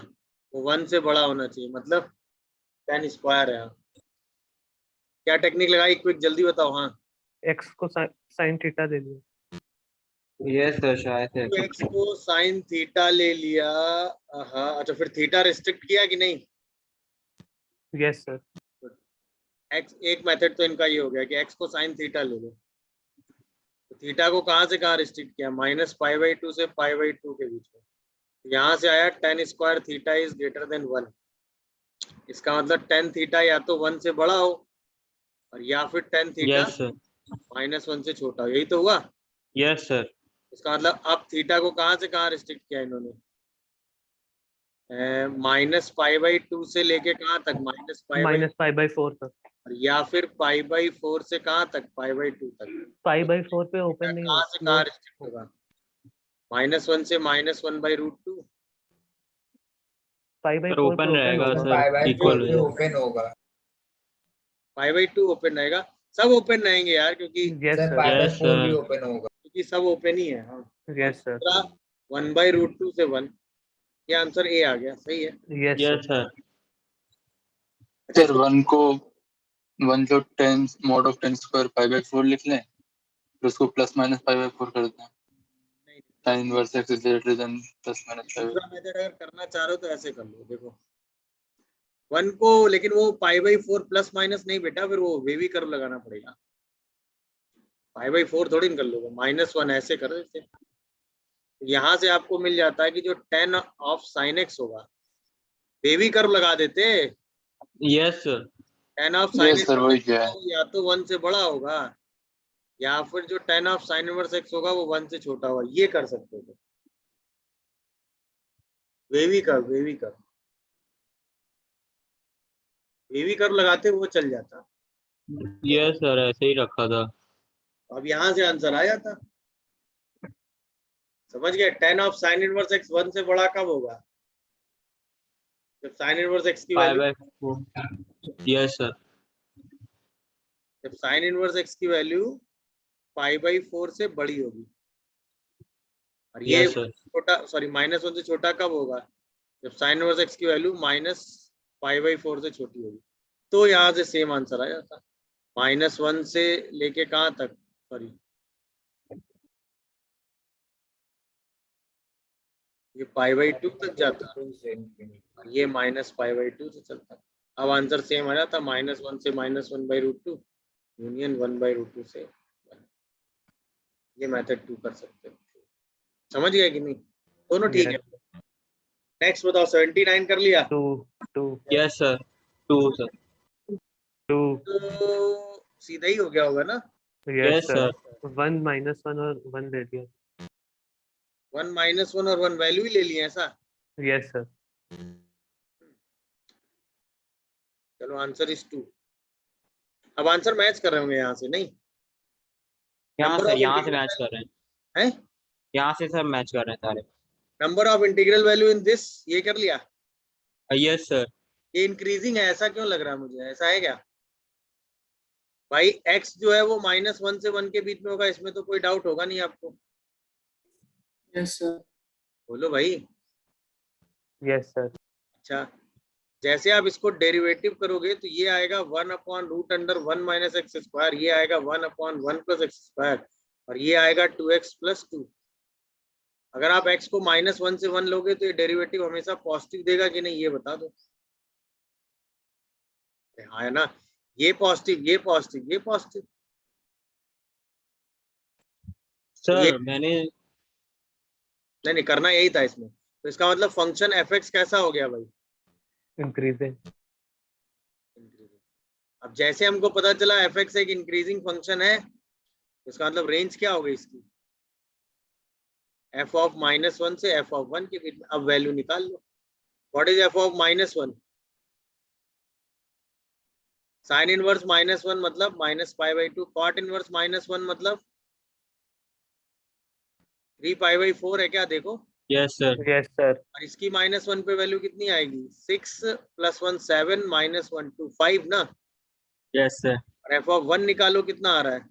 वो 1 से बड़ा होना चाहिए, मतलब tan स्क्वायर है। क्या टेक्निक लगाई, क्विक जल्दी बताओ। हाँ, एक्स को साइन थीटा ले लिया। यस सर, शायद है। तो x को साइन थीटा ले लिया। हाँ, अच्छा, फिर थीटा रिस्ट्रिक्ट किया कि नहीं? Yes sir. x, एक मेथड तो इनका ये हो गया कि x को साइन थीटा ले लो। तो थीटा को कहाँ से कहाँ रिस्ट्रिक्ट किया, -π/2 से π/2 के बीच में। यहाँ से आया tan square theta is greater then 1। इसका मतलब tan थीटा या तो 1 से बड़ा हो, और या फिर tan थीटा यस सर। -1 से छोटा हो। यही तो हुआ। Yes sir. इसका मतलब अब थीटा को कहाँ से कहाँ रिस्ट्रिक्ट किया इन्होंने, -π/2 से लेके कहाँ तक, -π/4 तक। या फिर π/4 से कहाँ तक, π/2 तक। π/4 पे ओपन नहीं कहाँ से कहाँ रिस्ट्रिक्ट होगा, -1 से -1/√2। π/4 ओपन पे रहेगा होगा। सर, इक्वल हो जाएगा। ओपन होगा। π/2 ओपन रहेगा, सब ओपन रहेंगे यार, क्योंकि यस सर सर। Yes, 5/4 भी sir. ओपन होगा। क्योंकि सब ओपन ही है। हाँ, यस सर। 1/√2 से 1, ये आंसर ए आ गया, सही है। Yes yes sir. Sir. Sir 1 को 1 जो 10 mod of 10 स्क्वायर π/4 लिख लें, फिर उसको +-π/4 कर दें। tan inverse x is greater than +-π/4। दूसरा मेथड अगर करना चाह रहे हो तो ऐसे कर लो, देखो 1 को, लेकिन वो π/4 प्लस माइनस नहीं बेटा, फिर वो वेवी कर्व लगाना पड़ेगा। π/4 थोड़ी निकल लोगे, -1 ऐसे कर देते। यहाँ से आपको मिल जाता है कि जो tan ऑफ sin x होगा, वेवी कर्व लगा देते। Yes sir. tan of sin yes x sir, वही क्या है। या तो 1 से बड़ा होगा, या फिर जो tan of sin inverse x होगा वो 1 से छोटा होगा। ये कर सकते हो, wavy curve, wavy curve, wavy curve लगाते वो चल जाता। यस सर, ऐसे ही रखा था। अब यहाँ से आंसर आ जाता। समझ गए, tan of sin inverse x 1 से बड़ा कब होगा, जब sin इनवर्स x की वैल्यू, π/4। Yes sir. जब sin इनवर्स x की वैल्यू π/4 से बड़ी होगी। और ये यस सर। छोटा, सॉरी, -1 से छोटा कब होगा, जब sin इनवर्स x की वैल्यू -π/4 से छोटी होगी। तो यहाँ से सेम आंसर आ जाता, -1 से लेके कहाँ तक, सॉरी, ये π/2 तक जाता, और ये -π/2 से चलता। अब आंसर सेम आ जाता, -1 से -1/√2 यूनियन 1/√2 से 1। ये मेथड 2 कर सकते हैं। समझ गए कि नहीं, दोनों ठीक है। नेक्स्ट बताओ, 79 कर लिया। 2 यस सर। 2 सर। 2 तो सीधा ही हो गया होगा ना। Yes yes sir. सर। 1 -1 और 1 ले लिया। 1 -1 और 1 वैल्यू ही ले लिए ऐसा। Yes sir. चलो, आंसर इज 2। अब आंसर मैच कर रहे होंगे यहाँ से, नहीं? यहाँ Number से of यहाँ से integral मैच कर रहे हैं। हैं? यहाँ से सब मैच कर रहे हैं सारे। Number of integral value in this, ये कर लिया। Yes sir. ये इंक्रीजिंग है, ऐसा क्यों लग रहा है मुझे, ऐसा है क्या भाई? x जो है वो -1 से 1 के बीच में होगा, इसमें तो कोई डाउट होगा नहीं आपको। Yes sir. बोलो भाई। Yes sir. अच्छा, जैसे आप इसको डेरिवेटिव करोगे तो ये आएगा 1/√1 - x², ये आएगा 1/1 + x², और ये आएगा 2x + 2। अगर आप x को -1 से 1 लोगे तो ये डेरिवेटिव हमेशा पॉजिटिव देगा कि नहीं, ये बता दो। हाँ है ना, ये पॉजिटिव, ये पॉजिटिव, ये पॉजिटिव। सर मैंने नहीं, करना यही था इसमें। तो इसका मतलब फंक्शन f(x) कैसा हो गया भाई, इंक्रीजिंग। अब जैसे हमको पता चला f(x) एक इंक्रीजिंग फंक्शन है, इसका मतलब रेंज क्या हो गई इसकी, एफ ऑफ -1 से एफ ऑफ 1 के बीच में। अब वैल्यू निकाल लो। What is F of -1? Sine inverse -1 मतलब -π/2, कॉट इनवर्स -1 मतलब 3π/4 है क्या? देखो। Yes sir. Yes sir. और इसकी -1 पे वैल्यू कितनी आएगी? 6 + 1 7 -1 2 5 ना। Yes sir. और एफ ऑफ 1 निकालो, कितना आ रहा है?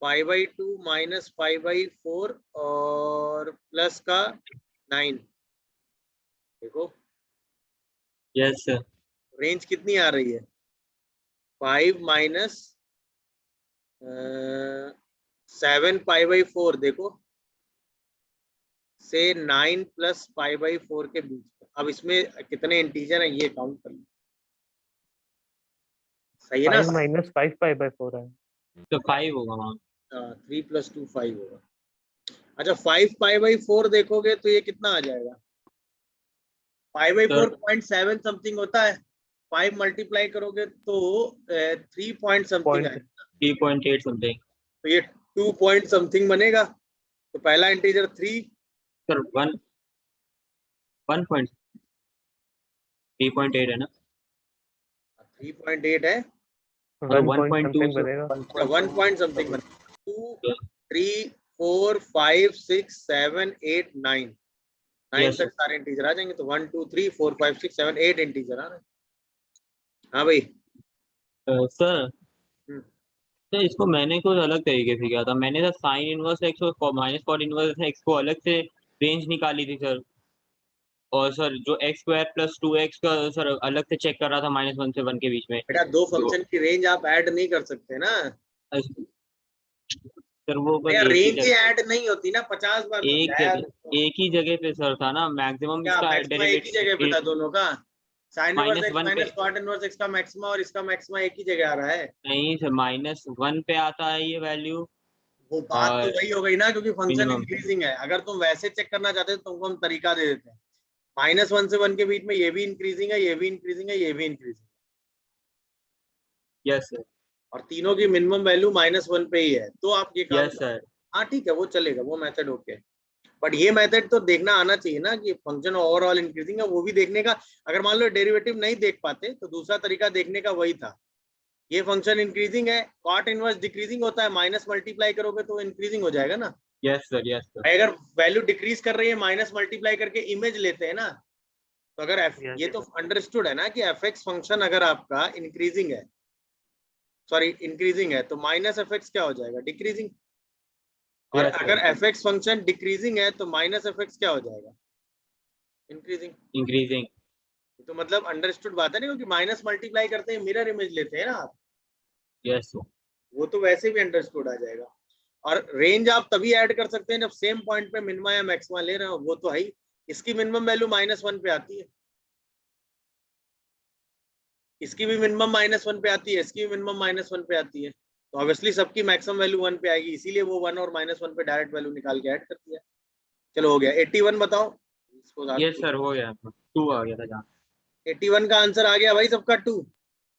π/2 -π/4 और प्लस का 9। देखो यस सर। रेंज कितनी आ रही है? 5 माइनस 7 π/4 देखो से 9 + π/4 के बीच में। अब इसमें कितने इंटीजर हैं ये काउंट कर लो। सही है ना? 5 - 5π/4 है। तो 5 होगा वहाँ। 3 + 2 5 होगा। अच्छा 5 π/4 देखोगे तो ये कितना आ जाएगा? π/4 0.7 समथिंग होता है। 5 मल्टीप्लाई करोगे तो 3 पॉइंट समथिंग आएगा। 3.8 समथिंग। तो ये 2 पॉइंट समथिंग बनेगा। तो पहला इंटीजर 3 सर 3.8 है ना? 3.8 है। 1 1.2 पॉइंट समथिंग बनेगा। 1 पॉइंट समथिंग बनेगा। 2 3 4 5 6 7 8 9 9 तक सारे इंटीजर आ जाएंगे। तो 1 2 3 4 5 6 7 8 इंटीजर आ रहे हैं। हाँ भाई। सर तो इसको मैंने कुछ अलग तरीके से किया था। मैंने सर साइन इनवर्स एक्स और माइनस कॉट इनवर्स एक्स को अलग से रेंज निकाली थी सर। और सर जो x² + 2x का सर अलग से चेक कर रहा था -1 से 1 के बीच में। बेटा दो फंक्शन की रेंज आप ऐड नहीं कर सकते ना सर। वो बस यार, एक ही रेंज ही ऐड नहीं होती ना। 50 बार एक ही जगह पे सर था ना मैक्सिमम। इसका मैक्सिमा एक ही जगह पे था दोनों का। साइन इनवर्स एक्स -1 पे माइनस कॉट इनवर्स एक्स का मैक्सिमा और इसका मैक्सिमा एक ही जगह आ रहा है। नहीं सर, -1 पे आता है ये वैल्यू। वो बात तो और वही हो गई ना, क्योंकि फंक्शन minimum। इंक्रीजिंग है। अगर तुम वैसे चेक करना चाहते तो तुमको हम तरीका दे देते हैं। -1 से 1 के बीच में ये भी इंक्रीजिंग है, ये भी इंक्रीजिंग है, ये भी इंक्रीजिंग है। Yes sir. और तीनों की मिनिमम वैल्यू -1 पे ही है। तो आप ये काम यस सर। हाँ ठीक है, वो चलेगा, वो मेथड ओके। बट ये मेथड तो देखना आना चाहिए ना कि फंक्शन ओवरऑल इंक्रीजिंग है, वो भी देखने का। अगर मान लो डेरिवेटिव नहीं देख पाते तो दूसरा तरीका देखने का वही था। ये फंक्शन इंक्रीजिंग है, कॉट इनवर्स डिक्रीजिंग होता है, माइनस मल्टीप्लाई करोगे तो इंक्रीजिंग हो जाएगा ना। Yes sir. Yes sir. अगर वैल्यू डिक्रीज कर रही है, माइनस मल्टीप्लाई करके इमेज लेते हैं ना। तो अगर ये तो अंडरस्टूड है ना कि fx फंक्शन अगर आपका इंक्रीजिंग है, सॉरी इंक्रीजिंग है, तो -fx क्या हो जाएगा? डिक्रीजिंग। और अगर fx फंक्शन डिक्रीजिंग है तो -fx क्या हो जाएगा? इंक्रीजिंग। तो मतलब अंडरस्टूड बात है ना, क्योंकि माइनस मल्टीप्लाई करते हैं मिरर इमेज लेते हैं ना आप। Yes sir. वो तो वैसे भी अंडरस्टूड आ जाएगा। और रेंज आप तभी ऐड कर सकते हैं जब सेम पॉइंट पे मिनिमा या मैक्सिमा ले रहे हो। वो तो है ही। इसकी मिनिमम वैल्यू -1 पे आती है, इसकी भी मिनिमम -1 पे आती है, इसकी भी मिनिमम -1 पे आती है। तो ऑब्वियसली सबकी मैक्सिमम वैल्यू 1 पे आएगी, इसीलिए वो 1 और -1 पे डायरेक्ट वैल्यू निकाल के ऐड करती है। चलो हो गया। 81 बताओ। यस सर हो गया। 2 आ गया था जहाँ। 81 का आंसर आ गया भाई सबका 2।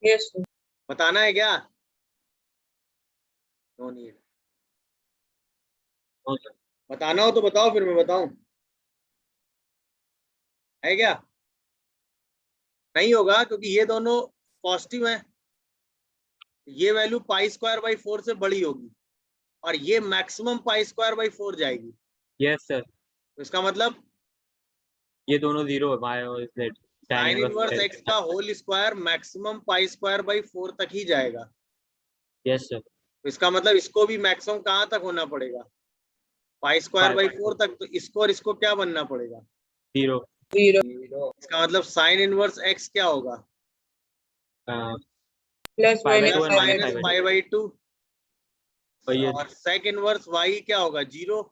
Yes sir. बताना है क्या? No need. बताना हो तो बताओ, फिर मैं बताऊं। है क्या? नहीं होगा, क्योंकि ये दोनों पॉजिटिव हैं। ये वैल्यू π²/4 से बड़ी होगी और ये मैक्सिमम π²/4 जाएगी। Yes sir. तो इसका मतलब ये दोनों 0 है। बाय और z साइन इनवर्स एक्स का होल स्क्वायर मैक्सिमम π²/4 तक ही जाएगा। Yes sir. तो इसका मतलब इसको भी मैक्सिमम कहाँ तक होना पड़ेगा? π²/4 तक। तो इसको और इसको क्या बनना पड़ेगा? 0। इसका मतलब साइन इनवर्स एक्स क्या होगा? प्लस -π/2। और और सेक इनवर्स वाई क्या होगा? 0।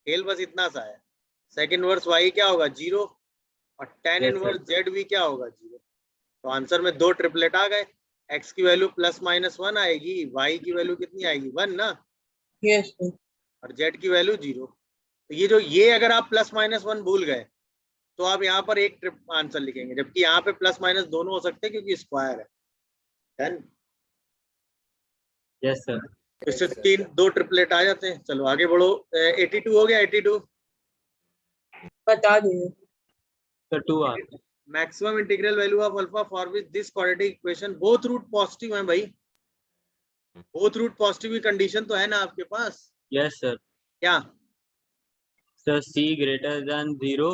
खेल बस इतना सा है। सेक इनवर्स वाई क्या होगा? 0। और tan इनवर्स जेड भी क्या होगा? 0। तो आंसर में 2 ट्रिपलेट आ गए। x की वैल्यू +-1 आएगी, y की वैल्यू कितनी आएगी? 1 ना। Yes sir. और z की वैल्यू 0। तो ये अगर आप +-1 भूल गए तो आप यहाँ पर एक ट्रिप आंसर लिखेंगे, जबकि यहाँ पे प्लस दोनों हो सकते हैं क्योंकि स्क्वायर है। डन। Yes sir. इससे तीन दो ट्रिपलेट आ जाते हैं। चलो आगे बढ़ो। 82 हो गया। 82 बता दिए। सर 2 आ maximum integral value of alpha for which this quadratic equation both root positive है भाई। बोथ रूट पॉजिटिव की कंडीशन तो है ना आपके पास? Yes sir. क्या sir c greater than 0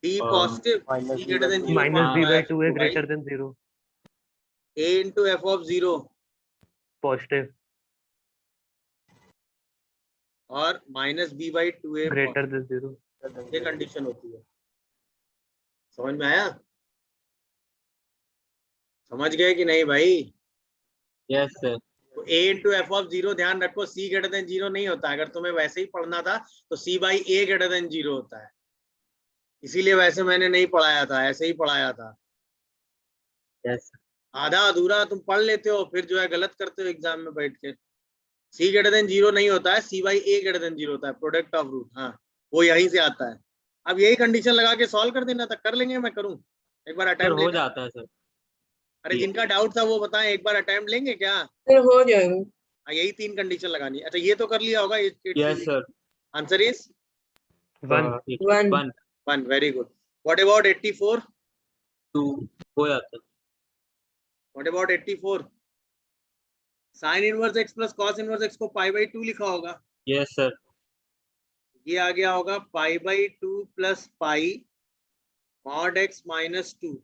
D positive, C greater than 0 minus b by 2 है भाई greater than 0 a into f of 0 positive और minus b by 2a greater than 0 ये कंडीशन होती है। समझ में आया? समझ गए कि नहीं भाई? Yes sir. तो a into f of 0 ध्यान रखो c ग्रेटर देन 0 नहीं होता। अगर तुम्हें वैसे ही पढ़ना था तो c by a greater than 0 होता है। इसीलिए वैसे मैंने नहीं पढ़ाया था, ऐसे ही पढ़ाया था। यस आधा अधूरा तुम पढ़ लेते हो, फिर जो है गलत करते हो एग्जाम में बैठ के। c ग्रेटर देन 0 नहीं होता है, c by a greater than 0 होता है, प्रोडक्ट ऑफ रूट। हाँ वो यहीं से आता है। अब यही कंडीशन लगा के सॉल्व कर देना था। कर लेंगे? मैं करूं एक बार सर अटेम्प्ट? हो जाता है सर। अरे जिनका डाउट था वो बताएं, एक बार अटेम्प्ट लेंगे क्या? फिर हो जाएगा। हाँ यही तीन कंडीशन लगानी है। अच्छा ये तो कर लिया होगा। Yes sir. Answer is 1 1 1। Very good. What about 84? 2 हो जाता है। What about 84? Sine inverse x plus cos inverse x को पाई बाई 2 लिखा होगा। Yes sir. ये आ गया होगा pi by 2 plus pi mod x minus 2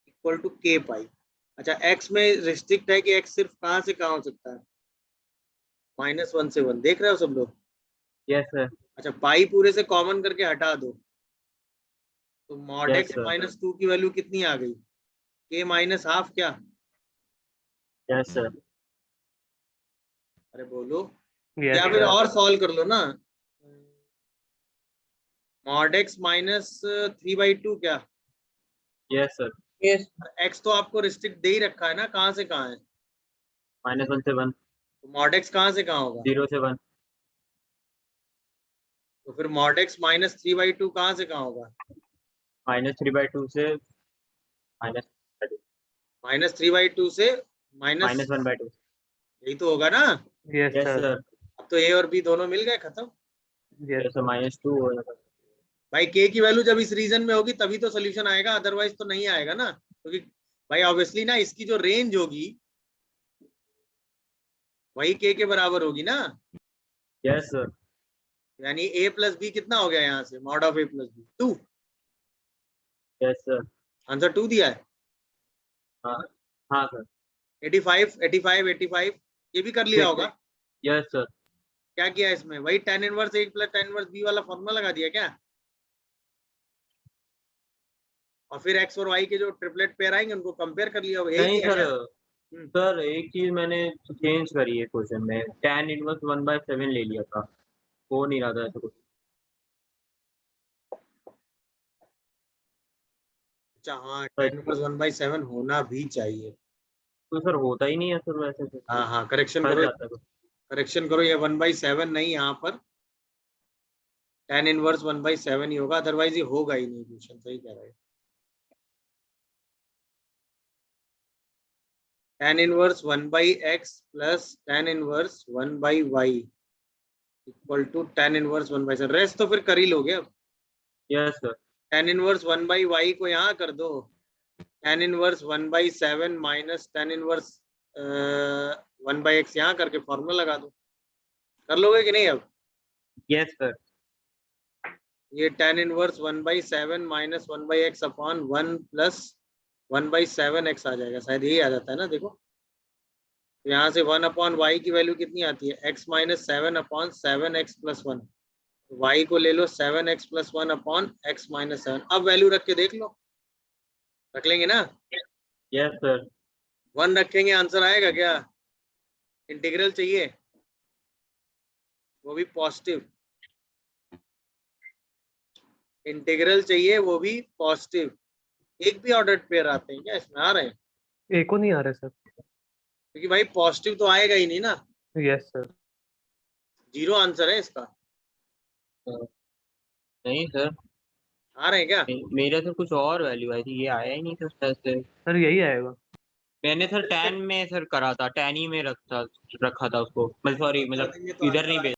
equal to k pi. अच्छा x में रिस्ट्रिक्ट है कि x सिर्फ कहाँ से कहाँ हो सकता है? -1 से 1। देख रहे हो सब लोग? Yes sir. अच्छा पाई पूरे से कॉमन करके हटा दो तो mod Yes, x sir. Minus 2 की वैल्यू कितनी आ गई? k माइनस हाफ क्या? Yes sir. अरे बोलो। यस या फिर सर और सॉल्व कर लो ना। मॉड x माइनस 3/2 क्या? Yes sir. यस x तो आपको रिस्ट्रिक्ट दे ही रखा है ना, कहाँ से कहाँ है? -1 से 1 तो मॉड x कहाँ से कहाँ होगा? 0 से 1 तो फिर मॉड x माइनस 3/2 कहाँ से कहाँ होगा? -3/2 से माइनस -3/2 से माइनस -1/2। यही तो होगा ना? Yes yes sir sir. अब तो a और b दोनों मिल गए, खत्म। Yes yes sir. -2 हो जाता है। भाई k की वैल्यू जब इस रीजन में होगी तभी तो सोल्यूशन आएगा, अदरवाइज तो नहीं आएगा ना। क्योंकि भाई ऑब्वियसली ना इसकी जो रेंज होगी वही k के बराबर होगी ना। Yes sir. यानी a प्लस बी कितना हो गया यहाँ से? Mod of a plus B 2। Yes sir. Answer 2 दिया है। हाँ हाँ सर। 85 85 85 ये भी कर लिया होगा। Yes sir. क्या किया इसमें? वही tan inverse a plus tan inverse b वाला फॉर्मूला लगा दिया क्या? और फिर x और y के जो ट्रिपलेट पेयर आएंगे उनको कंपेयर कर लिया होगा। यही नहीं किया सर। क्या? सर एक चीज मैंने चेंज करी है क्वेश्चन में। tan इनवर्स 1/7 ले लिया था, हो नहीं रहा था ऐसा कुछ। अच्छा हाँ tan इनवर्स 1/7 होना भी चाहिए। तो सर होता ही नहीं है सर वैसे तो। हाँ हाँ करेक्शन फंस करो, जाता है। करेक्शन करो। ये 1/7 नहीं, यहाँ पर tan इनवर्स 1/7 ही होगा, अदरवाइज ये होगा ही नहीं। क्वेश्चन सही कह रहा है। tan inverse 1/x plus tan inverse 1/y equal to tan inverse 1/7। Rest तो फिर कर ही लोगे अब। Yes sir. tan inverse 1/y को यहाँ कर दो, tan inverse 1/7 minus tan inverse 1/x यहाँ करके फॉर्मूला लगा दो। कर लोगे कि नहीं अब? Yes sir. ये tan inverse 1/7 minus 1/x upon 1 plus 1/7x आ जाएगा। शायद यही आ जाता है ना। देखो तो यहाँ से 1 अपॉन y की वैल्यू कितनी आती है? x minus 7 upon 7x plus 1। y को ले लो 7x plus 1 upon x minus 7। अब वैल्यू रख के देख लो। रख लेंगे ना? Yes sir. 1 रखेंगे, आंसर आएगा क्या? इंटीग्रल चाहिए वो भी पॉजिटिव, इंटीग्रल चाहिए वो भी पॉजिटिव। एक भी ऑर्डर पेयर आते हैं क्या इसमें? आ रहे हैं? एक को नहीं आ रहा सर। क्योंकि भाई पॉजिटिव तो आएगा ही नहीं ना। Yes sir. 0 आंसर है इसका। नहीं सर। आ रहे हैं क्या? मेरे तो कुछ और वैल्यू आई थी, ये आया ही नहीं सर ऐसे। सर यही आएगा। मैंने सर tan में सर करा था, tan ही में रखा था उसको, मतलब सॉरी मतलब इधर नहीं भेजा